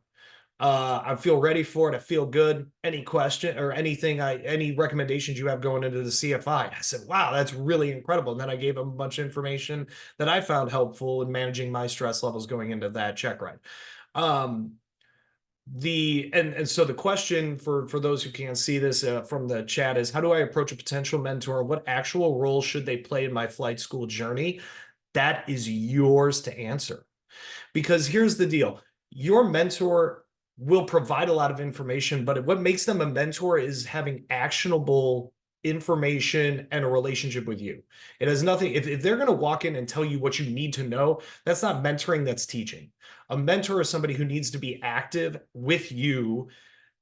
I feel ready for it. I feel good. Any question or any recommendations you have going into the CFI?" I said, "Wow, that's really incredible." And then I gave him a bunch of information that I found helpful in managing my stress levels going into that check ride. Um, so the question for those who can't see this from the chat is, how do I approach a potential mentor? What actual role should they play in my flight school journey? That is yours to answer. Because here's the deal. Your mentor will provide a lot of information, but what makes them a mentor is having actionable information and a relationship with you. It has nothing, if they're going to walk in and tell you what you need to know, that's not mentoring, that's teaching. A mentor is somebody who needs to be active with you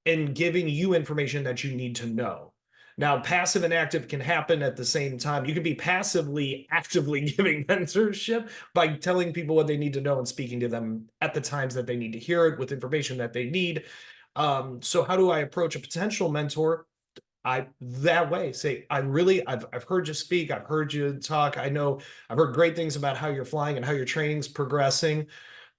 and giving you information that you need to know. Now, passive and active can happen at the same time. You can be passively, actively giving mentorship by telling people what they need to know and speaking to them at the times that they need to hear it with information that they need. So how do I approach a potential mentor? That way say, I've heard you speak, I've heard you talk. I know I've heard great things about how you're flying and how your training's progressing.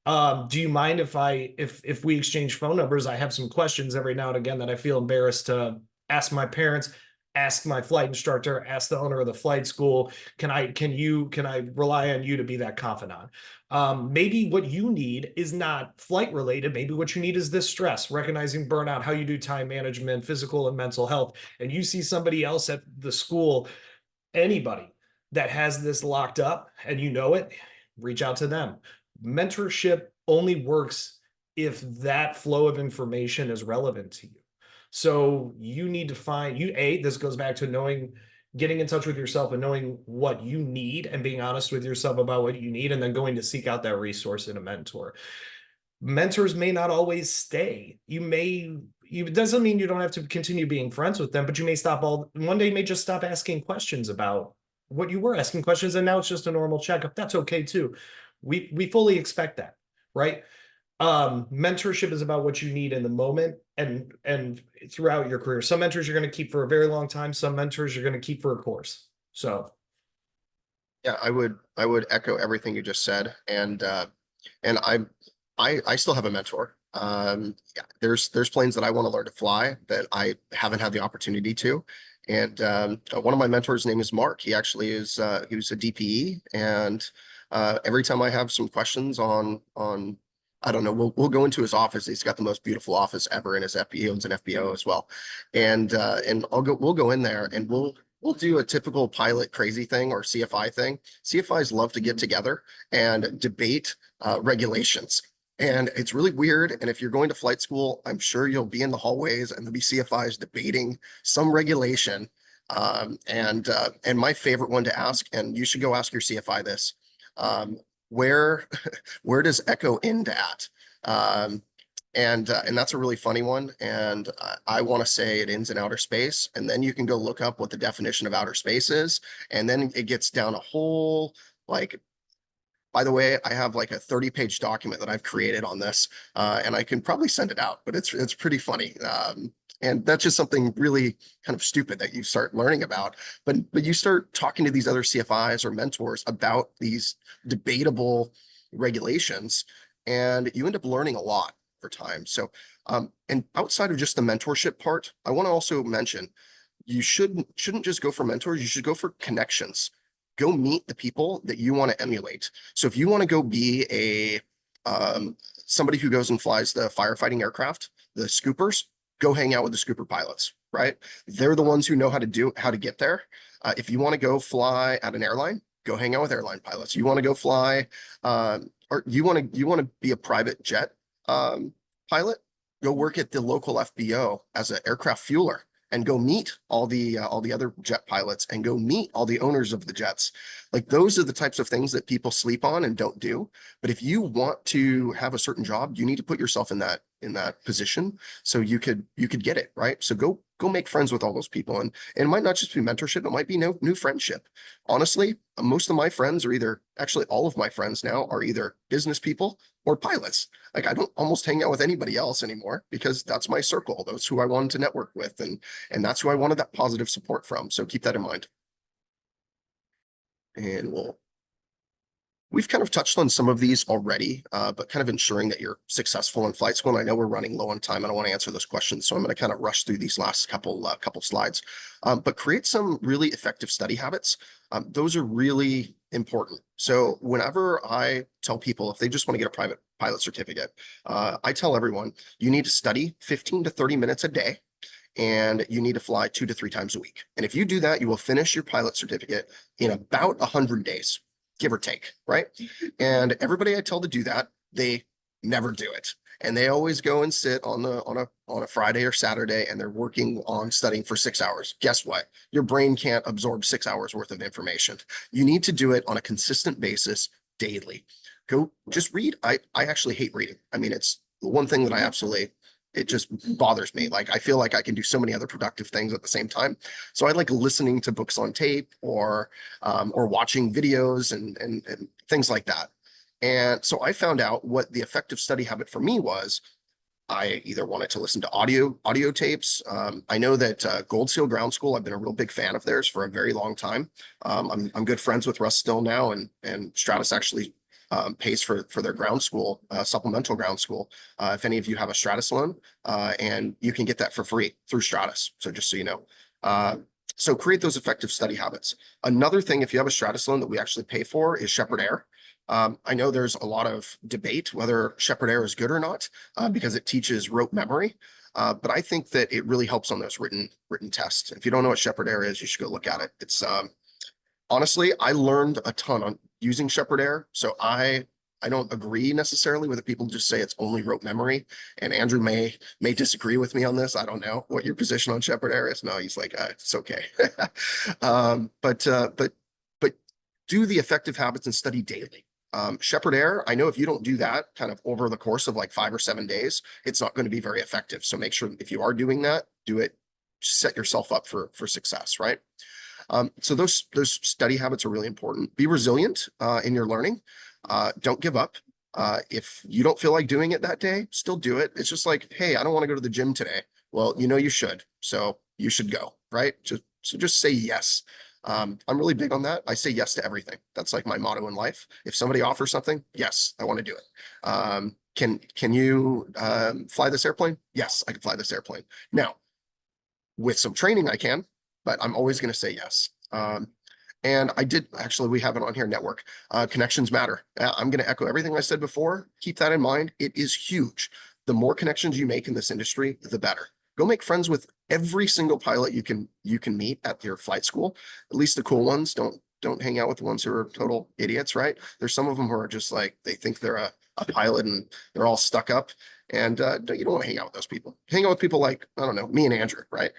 Do you mind if we exchange phone numbers? I have some questions every now and again that I feel embarrassed to ask my parents, ask my flight instructor, ask the owner of the flight school. Can I rely on you to be that confidant? Maybe what you need is not flight related. Maybe what you need is this stress, recognizing burnout, how you do time management, physical and mental health. And you see somebody else at the school, anybody that has this locked up and you know it, reach out to them. Mentorship only works if that flow of information is relevant to you. So you need to this goes back to getting in touch with yourself and knowing what you need and being honest with yourself about what you need, and then going to seek out that resource in a mentor. Mentors may not always stay. It doesn't mean you don't have to continue being friends with them, but you may one day you may just stop asking questions about what you were asking questions, and now it's just a normal checkup. That's okay too. We fully expect that, right? Mentorship is about what you need in the moment and throughout your career. Some mentors you're going to keep for a very long time. Some mentors you're going to keep for a course. So Yeah, I would echo everything you just said. And I still have a mentor. Yeah, there's planes that I want to learn to fly that I haven't had the opportunity to. And one of my mentors' name is Mark. He actually is he was a DPE, and every time I have some questions on I don't know, we'll go into his office. He's got the most beautiful office ever in his FBO. He owns an FBO as well, and we'll go in there and we'll do a typical pilot crazy thing or CFI thing. CFIs love to get together and debate regulations. And it's really weird. And if you're going to flight school, I'm sure you'll be in the hallways and there'll be CFIs debating some regulation And my favorite one to ask, and you should go ask your CFI this, where where does echo end at? And that's a really funny one. And I want to say it ends in outer space. And then you can go look up what the definition of outer space is. And then it gets down a whole, like, by the way, I have like a 30-page document that I've created on this, and I can probably send it out, but it's pretty funny. And that's just something really kind of stupid that you start learning about. But you start talking to these other CFIs or mentors about these debatable regulations, and you end up learning a lot for time. So, and outside of just the mentorship part, I want to also mention you shouldn't just go for mentors, you should go for connections. Go meet the people that you want to emulate. So if you want to go be a somebody who goes and flies the firefighting aircraft, the scoopers, go hang out with the scooper pilots, right? They're the ones who know how to get there. If you want to go fly at an airline, go hang out with airline pilots. You want to go fly, or you want to be a private jet pilot, go work at the local FBO as an aircraft fueler and go meet all the other jet pilots and go meet all the owners of the jets. Like those are the types of things that people sleep on and don't do. But if you want to have a certain job, you need to put yourself in that position so you could get it, right? So go make friends with all those people. And it might not just be mentorship, it might be new friendship. Honestly, most of my friends are actually all of my friends now are either business people or pilots. Like I don't almost hang out with anybody else anymore because that's my circle. Those who I wanted to network with, and that's who I wanted that positive support from. So keep that in mind. And we've kind of touched on some of these already, but kind of ensuring that you're successful in flight school. And I know we're running low on time. I don't want to answer those questions, so I'm going to kind of rush through these last couple slides. But create some really effective study habits. Those are really important. So whenever I tell people if they just want to get a private pilot certificate, I tell everyone you need to study 15 to 30 minutes a day. And you need to fly 2 to 3 times a week. And if you do that, you will finish your pilot certificate in about 100 days, give or take, right? And everybody I tell to do that, they never do it. And they always go and sit on a Friday or Saturday and they're working on studying for 6 hours. Guess what? Your brain can't absorb 6 hours worth of information. You need to do it on a consistent basis daily. Go just read. I actually hate reading. I mean, it's the one thing that I absolutely, it just bothers me. Like I feel like I can do so many other productive things at the same time. So I like listening to books on tape or watching videos and things like that. And so I found out what the effective study habit for me was. I either wanted to listen to audio tapes. I know that Gold Seal Ground School, I've been a real big fan of theirs for a very long time. I'm good friends with Russ still now, and Stratus actually pays for their ground school, supplemental ground school. If any of you have a Stratus loan, and you can get that for free through Stratus. So just so you know. So create those effective study habits. Another thing, if you have a Stratus loan that we actually pay for, is Shepherd Air. I know there's a lot of debate whether Shepherd Air is good or not, because it teaches rote memory. But I think that it really helps on those written tests. If you don't know what Shepherd Air is, you should go look at it. It's honestly, I learned a ton on using Shepherd Air. So I don't agree necessarily with the people who just say it's only rote memory. And Andrew may disagree with me on this. I don't know what your position on Shepherd Air is. No, he's like, it's okay. But do the effective habits and study daily. Shepherd Air, I know if you don't do that kind of over the course of like 5 or 7 days, it's not going to be very effective. So make sure if you are doing that, do it, set yourself up for success, right? So those study habits are really important. Be resilient in your learning. Don't give up. If you don't feel like doing it that day, still do it. It's just like, hey, I don't want to go to the gym today. Well, you know you should. So you should go, right? Just say yes. I'm really big on that. I say yes to everything. That's like my motto in life. If somebody offers something, yes, I want to do it. Can you fly this airplane? Yes, I can fly this airplane. Now, with some training, I can, but I'm always going to say yes. And I did actually, we have it on here, network. Connections matter. I'm going to echo everything I said before. Keep that in mind. It is huge. The more connections you make in this industry, the better. Go make friends with every single pilot you can meet at your flight school. At least the cool ones. Don't hang out with the ones who are total idiots, right? There's some of them who are just like, they think they're a pilot and they're all stuck up. And you don't want to hang out with those people. Hang out with people like, I don't know, me and Andrew, right?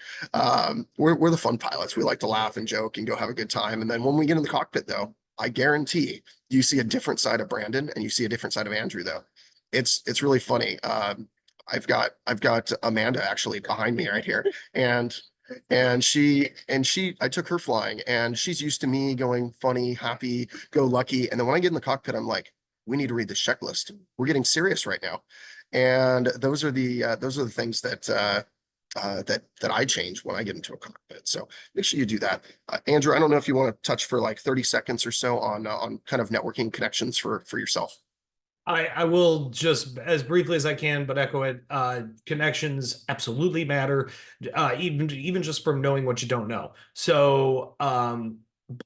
We're the fun pilots. We like to laugh and joke and go have a good time. And then when we get in the cockpit, though, I guarantee you see a different side of Brandon and you see a different side of Andrew, though. It's really funny. I've got Amanda actually behind me right here, and I took her flying, and she's used to me going funny, happy, go lucky, and then when I get in the cockpit, I'm like, we need to read this checklist. We're getting serious right now, and those are the things that that I change when I get into a cockpit. So make sure you do that. Andrew, I don't know if you want to touch for like 30 seconds or so on kind of networking connections for yourself. I will just as briefly as I can, but echo it. Connections absolutely matter, even just from knowing what you don't know. So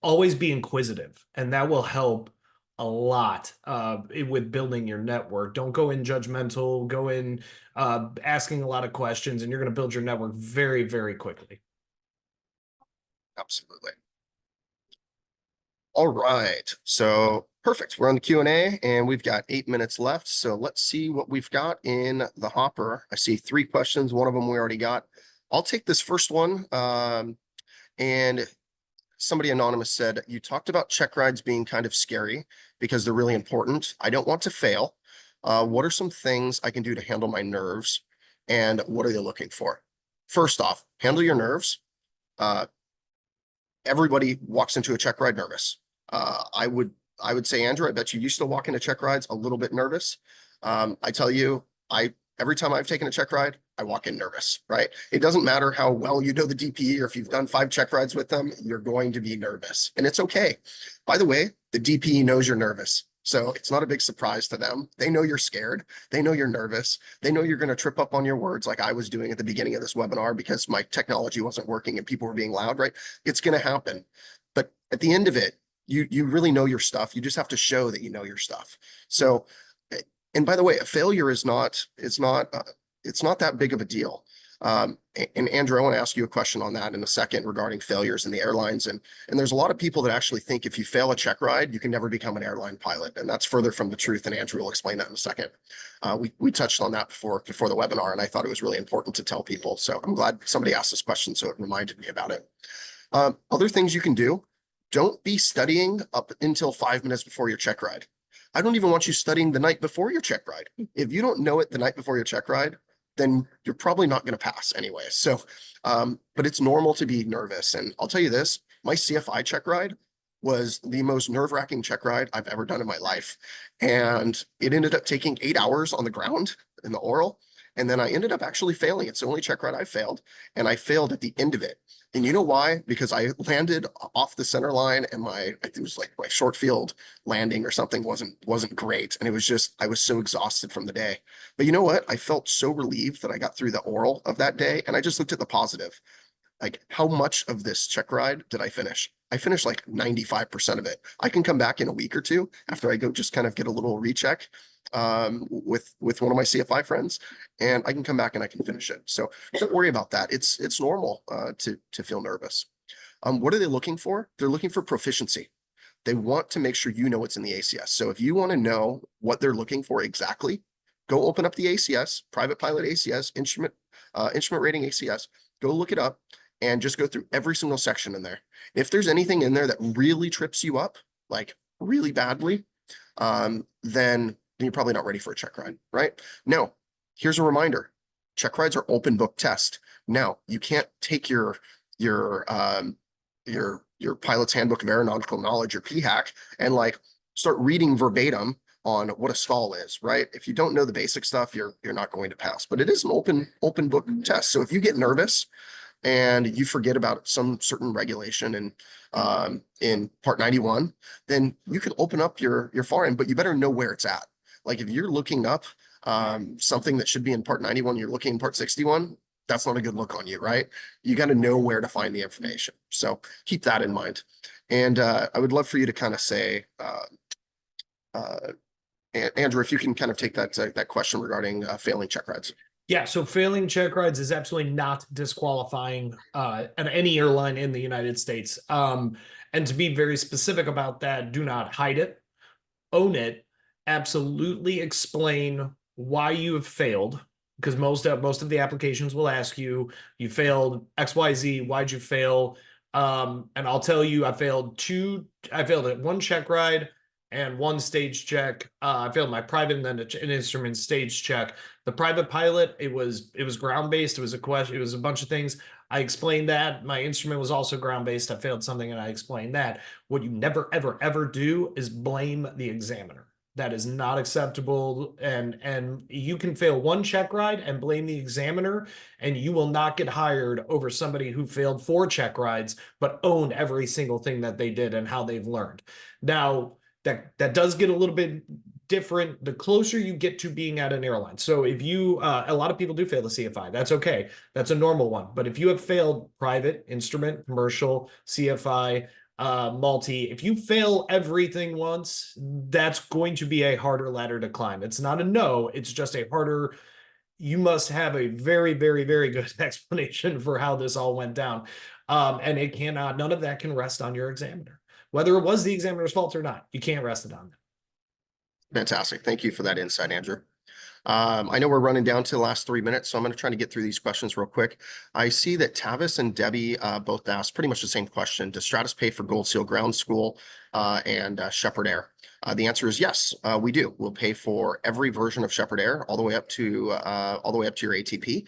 always be inquisitive, and that will help a lot with building your network. Don't go in judgmental. Go in asking a lot of questions, and you're going to build your network very, very quickly. Absolutely. All right, so perfect. We're on the Q&A and we've got 8 minutes left. So let's see what we've got in the hopper. I see 3 questions. One of them we already got. I'll take this first one. And somebody anonymous said, you talked about check rides being kind of scary because they're really important. I don't want to fail. What are some things I can do to handle my nerves? And what are they looking for? First off, handle your nerves. Everybody walks into a check ride nervous. I would say, Andrew, I bet you used to walk into check rides a little bit nervous. I tell you, every time I've taken a check ride, I walk in nervous, right? It doesn't matter how well you know the DP or if you've done 5 check rides with them, you're going to be nervous, and it's okay. By the way, the DP knows you're nervous. So it's not a big surprise to them. They know you're scared. They know you're nervous. They know you're going to trip up on your words like I was doing at the beginning of this webinar because my technology wasn't working and people were being loud, right? It's going to happen. But at the end of it, you really know your stuff. You just have to show that you know your stuff. So, and by the way, a failure is it's not that big of a deal. And Andrew, I want to ask you a question on that in a second regarding failures in the airlines. And there's a lot of people that actually think if you fail a check ride, you can never become an airline pilot. And that's further from the truth. And Andrew will explain that in a second. We touched on that before the webinar, and I thought it was really important to tell people. So I'm glad somebody asked this question, so it reminded me about it. Other things you can do, don't be studying up until 5 minutes before your check ride. I don't even want you studying the night before your check ride. If you don't know it the night before your check ride, then you're probably not going to pass anyway. So, but it's normal to be nervous. And I'll tell you this, my CFI check ride was the most nerve-wracking check ride I've ever done in my life. And it ended up taking 8 hours on the ground in the oral. And then I ended up actually failing. It's the only check ride I failed. And I failed at the end of it. And you know why? Because I landed off the center line and I think it was like my short field landing or something wasn't great. And it was just, I was so exhausted from the day. But you know what? I felt so relieved that I got through the oral of that day. And I just looked at the positive. Like, how much of this check ride did I finish? I finished like 95% of it. I can come back in a week or two after I go just kind of get a little recheck with one of my CFI friends, and I can come back and I can finish it. So don't worry about that. It's normal to feel nervous. What are they looking for? They're looking for proficiency. They want to make sure you know what's in the ACS. So if you want to know what they're looking for exactly, go open up the ACS, private pilot ACS, instrument rating ACS, go look it up and just go through every single section in there. If there's anything in there that really trips you up, like really badly, then you're probably not ready for a check ride, right? Now, here's a reminder. Check rides are open book test. Now, you can't take your pilot's handbook of aeronautical knowledge, your PHAC, and like start reading verbatim on what a stall is, right? If you don't know the basic stuff, you're not going to pass. But it is an open book test. So if you get nervous and you forget about some certain regulation in Part 91, then you can open up your FAR, but you better know where it's at. Like if you're looking up something that should be in Part 91, you're looking in Part 61, that's not a good look on you, right? You got to know where to find the information. So keep that in mind. And I would love for you to kind of say, Andrew, if you can kind of take that question regarding failing check rides. Yeah, so failing check rides is absolutely not disqualifying at any airline in the United States. And to be very specific about that, do not hide it, own it, absolutely explain why you have failed, because most of the applications will ask you, you failed XYZ, why'd you fail? And I'll tell you, I failed at one check ride and one stage check. I failed my private and then an instrument stage check. The private pilot, it was ground based. It was a question. It was a bunch of things. I explained that. My instrument was also ground based. I failed something and I explained that. What you never, ever, ever do is blame the examiner. That is not acceptable. And you can fail one check ride and blame the examiner, and you will not get hired over somebody who failed 4 check rides but owned every single thing that they did and how they've learned. Now, that does get a little bit different the closer you get to being at an airline. So if you a lot of people do fail the CFI, that's okay. That's a normal one. But if you have failed private, instrument, commercial, CFI, multi, if you fail everything once, that's going to be a harder ladder to climb. It's not a no, it's just a harder. You must have a very, very, very good explanation for how this all went down. And it cannot, none of that can rest on your examiner. Whether it was the examiner's fault or not, you can't rest it on them. Fantastic. Thank you for that insight, Andrew. I know we're running down to the last 3 minutes, so I'm going to try to get through these questions real quick. I see that Tavis and Debbie both asked pretty much the same question. Does Stratus pay for Gold Seal Ground School and Shepherd Air? The answer is yes, we do. We'll pay for every version of Shepherd Air all the way up to your ATP.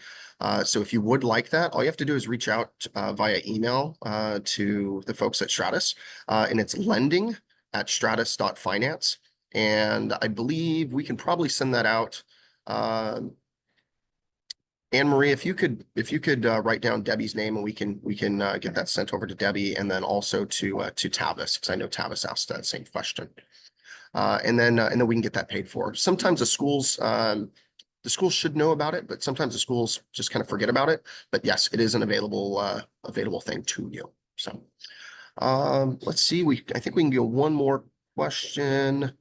So if you would like that, all you have to do is reach out via email to the folks at Stratus, and it's lending@stratus.finance. And I believe we can probably send that out. Anne Marie, if you could write down Debbie's name, and we can get that sent over to Debbie, and then also to Tavis, because I know Tavis asked that same question. And then we can get that paid for. Sometimes the schools should know about it, but sometimes the schools just kind of forget about it. But yes, it is an available thing to you. So let's see. I think we can go one more question.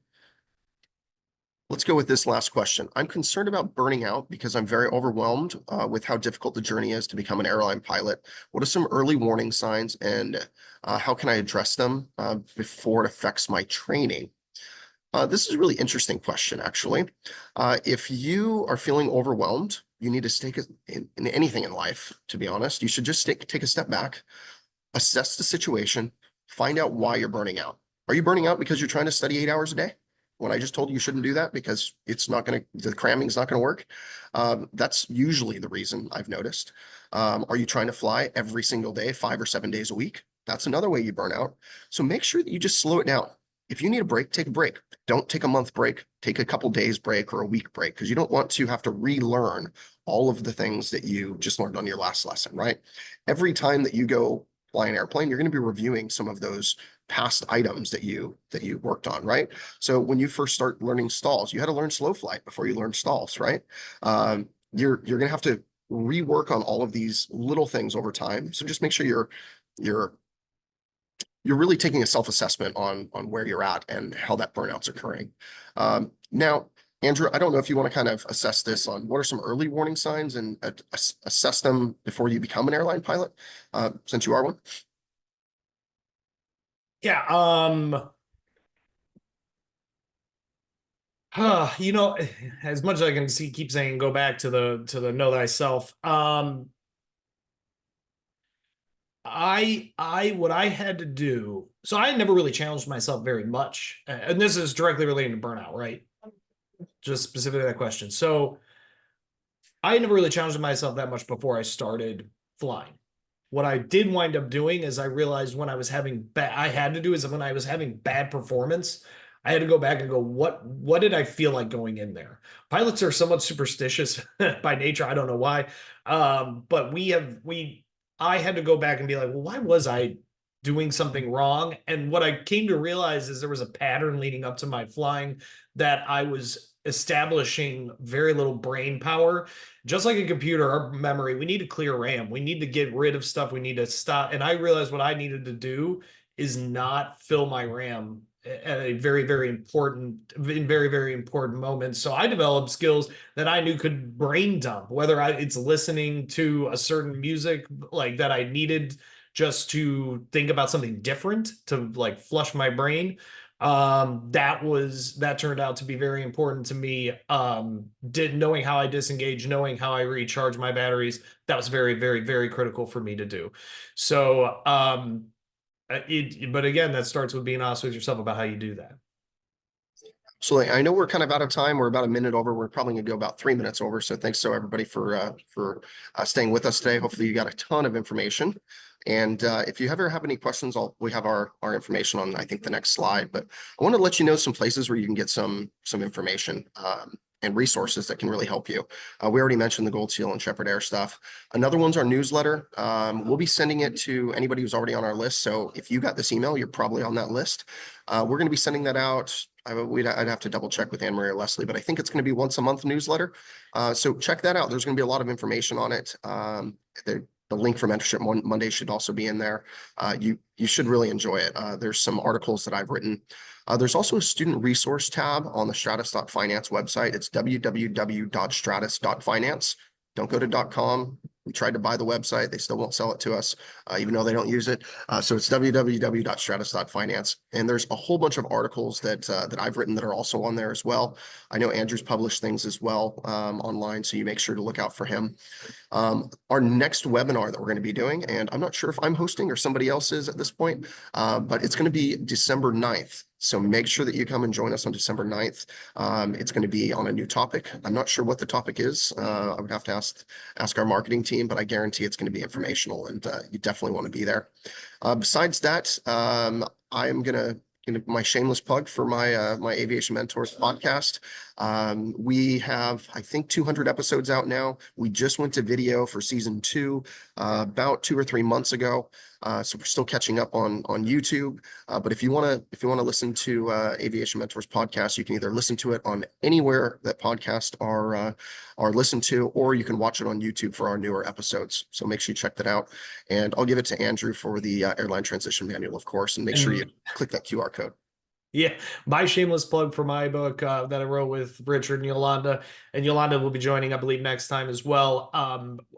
Let's go with this last question. I'm concerned about burning out because I'm very overwhelmed with how difficult the journey is to become an airline pilot. What are some early warning signs, and how can I address them before it affects my training? This is a really interesting question, actually. If you are feeling overwhelmed, you need to take in anything in life, to be honest. You should just take a step back, assess the situation, find out why you're burning out. Are you burning out because you're trying to study 8 hours a day? When I just told you shouldn't do that because the cramming is not going to work. That's usually the reason, I've noticed. Are you trying to fly every single day, 5 or 7 days a week? That's another way you burn out. So make sure that you just slow it down. If you need a break, take a break. Don't take a month break. Take a couple days break or a week break, because you don't want to have to relearn all of the things that you just learned on your last lesson, right? Every time that you go fly an airplane, you're going to be reviewing some of those past items that you worked on, right? So when you first start learning stalls, you had to learn slow flight before you learned stalls, right? You're going to have to rework on all of these little things over time. So just make sure you're really taking a self-assessment on where you're at and how that burnout's occurring. Now, Andrew, I don't know if you want to kind of assess this on what are some early warning signs and assess them before you become an airline pilot, since you are one. Yeah. As much as I can keep saying, go back to the know thyself. What I had to do, so I never really challenged myself very much, and this is directly related to burnout, right? Just specifically that question. So I never really challenged myself that much before I started flying. What I did wind up doing is I realized when I was having when I was having bad performance, I had to go back and go, what did I feel like going in there? Pilots are somewhat superstitious by nature. I don't know why. But I had to go back and be like, well, why was I doing something wrong? And what I came to realize is there was a pattern leading up to my flying that I was establishing very little brain power. Just like a computer, our memory, we need to clear RAM. We need to get rid of stuff. We need to stop. And I realized what I needed to do is not fill my RAM at a very, very important moments. So I developed skills that I knew could brain dump, whether it's listening to a certain music like that I needed just to think about something different to like flush my brain. That turned out to be very important to me. Knowing how I disengage, knowing how I recharge my batteries, that was very, very, very critical for me to do. So, but again, that starts with being honest with yourself about how you do that. So I know we're kind of out of time. We're about a minute over. We're probably gonna go about 3 minutes over. So thanks so everybody for staying with us today. Hopefully you got a ton of information. And if you ever have any questions, we have our information on, I think, the next slide. But I want to let you know some places where you can get some information and resources that can really help you. We already mentioned the Gold Seal and Shepherd Air stuff. Another one's our newsletter. We'll be sending it to anybody who's already on our list. So if you got this email, you're probably on that list. We're going to be sending that out. I'd have to double check with Anne Marie or Leslie, but I think it's going to be once a month newsletter. So check that out. There's going to be a lot of information on it. The link for Mentorship Monday should also be in there. You should really enjoy it. There's some articles that I've written. There's also a student resource tab on the stratus.finance website. It's www.stratus.finance. Don't go to .com. We tried to buy the website. They still won't sell it to us, even though they don't use it. So it's www.stratus.finance. And there's a whole bunch of articles that I've written that are also on there as well. I know Andrew's published things as well online, so you make sure to look out for him. Our next webinar that we're going to be doing, and I'm not sure if I'm hosting or somebody else is at this point, but it's going to be December 9th. So make sure that you come and join us on December 9th. It's going to be on a new topic. I'm not sure what the topic is. I would have to ask our marketing team, but I guarantee it's going to be informational, and you definitely want to be there. Besides that, I am going to my shameless plug for my Aviation Mentors podcast. We have, I think, 200 episodes out now. We just went to video for season 2 about 2 or 3 months ago. So we're still catching up on YouTube. But if you want to listen to Aviation Mentors podcast, you can either listen to it on anywhere that podcasts are listened to, or you can watch it on YouTube for our newer episodes. So make sure you check that out. And I'll give it to Andrew for the airline transition manual, of course, and make sure you click that QR code. Yeah, my shameless plug for my book that I wrote with Richard and Yolanda will be joining, I believe, next time as well.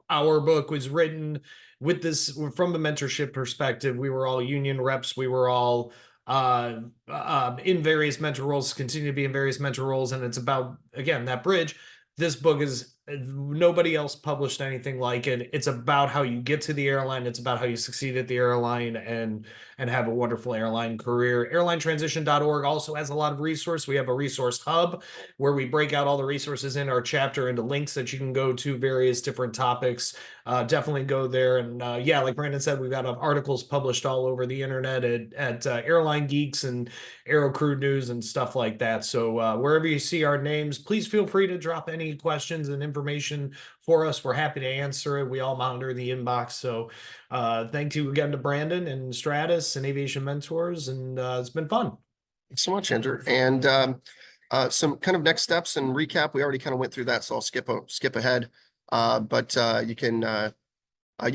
Our book was written with this from the mentorship perspective. We were all union reps. We were all in various mentor roles, continue to be in various mentor roles, and it's about, again, that bridge. This book is nobody else published anything like it. It's about how you get to the airline. It's about how you succeed at the airline and have a wonderful airline career. Airlinetransition.org also has a lot of resources. We have a resource hub where we break out all the resources in our chapter into links that you can go to various different topics. Definitely go there. And yeah, like Brandon said, we've got articles published all over the internet at Airline Geeks and Aero Crew News and stuff like that. So wherever you see our names, please feel free to drop any questions and information for us. We're happy to answer it. We all monitor the inbox. So thank you again to Brandon and Stratus and Aviation Mentors, and it's been fun. Thanks so much, Andrew. And some kind of next steps and recap. We already kind of went through that, so I'll skip ahead. But you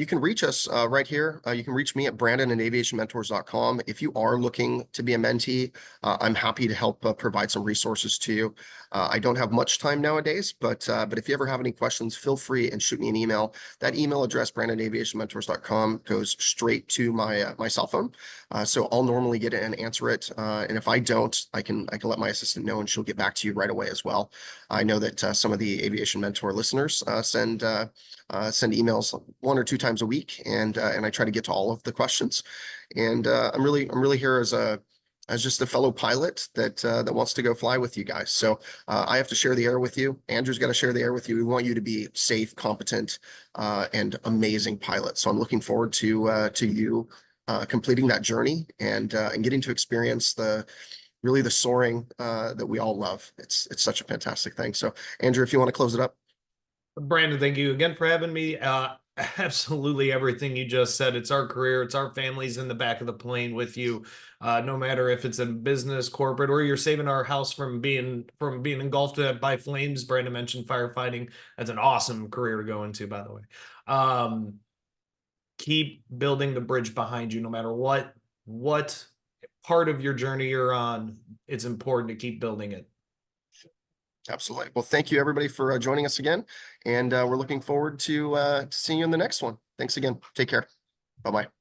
can reach us right here. You can reach me at brandon@aviationmentors.com. If you are looking to be a mentee, I'm happy to help provide some resources to you. I don't have much time nowadays, but if you ever have any questions, feel free and shoot me an email. That email address, brandon@aviationmentors.com, goes straight to my cell phone. So I'll normally get it and answer it. And if I don't, I can let my assistant know, and she'll get back to you right away as well. I know that some of the Aviation Mentor listeners send emails 1 or 2 times a week, and I try to get to all of the questions. And I'm really here as just a fellow pilot that wants to go fly with you guys. So I have to share the air with you. Andrew's got to share the air with you. We want you to be safe, competent, and amazing pilots. So I'm looking forward to you completing that journey and getting to experience the soaring that we all love. It's such a fantastic thing. So Andrew, if you want to close it up. Brandon, thank you again for having me. Absolutely everything you just said. It's our career. It's our families in the back of the plane with you. No matter if it's in business, corporate, or you're saving our house from being engulfed by flames. Brandon mentioned firefighting. That's an awesome career to go into, by the way. Keep building the bridge behind you, no matter what part of your journey you're on. It's important to keep building it. Absolutely. Well, thank you everybody for joining us again. And we're looking forward to seeing you in the next one. Thanks again. Take care. Bye-bye.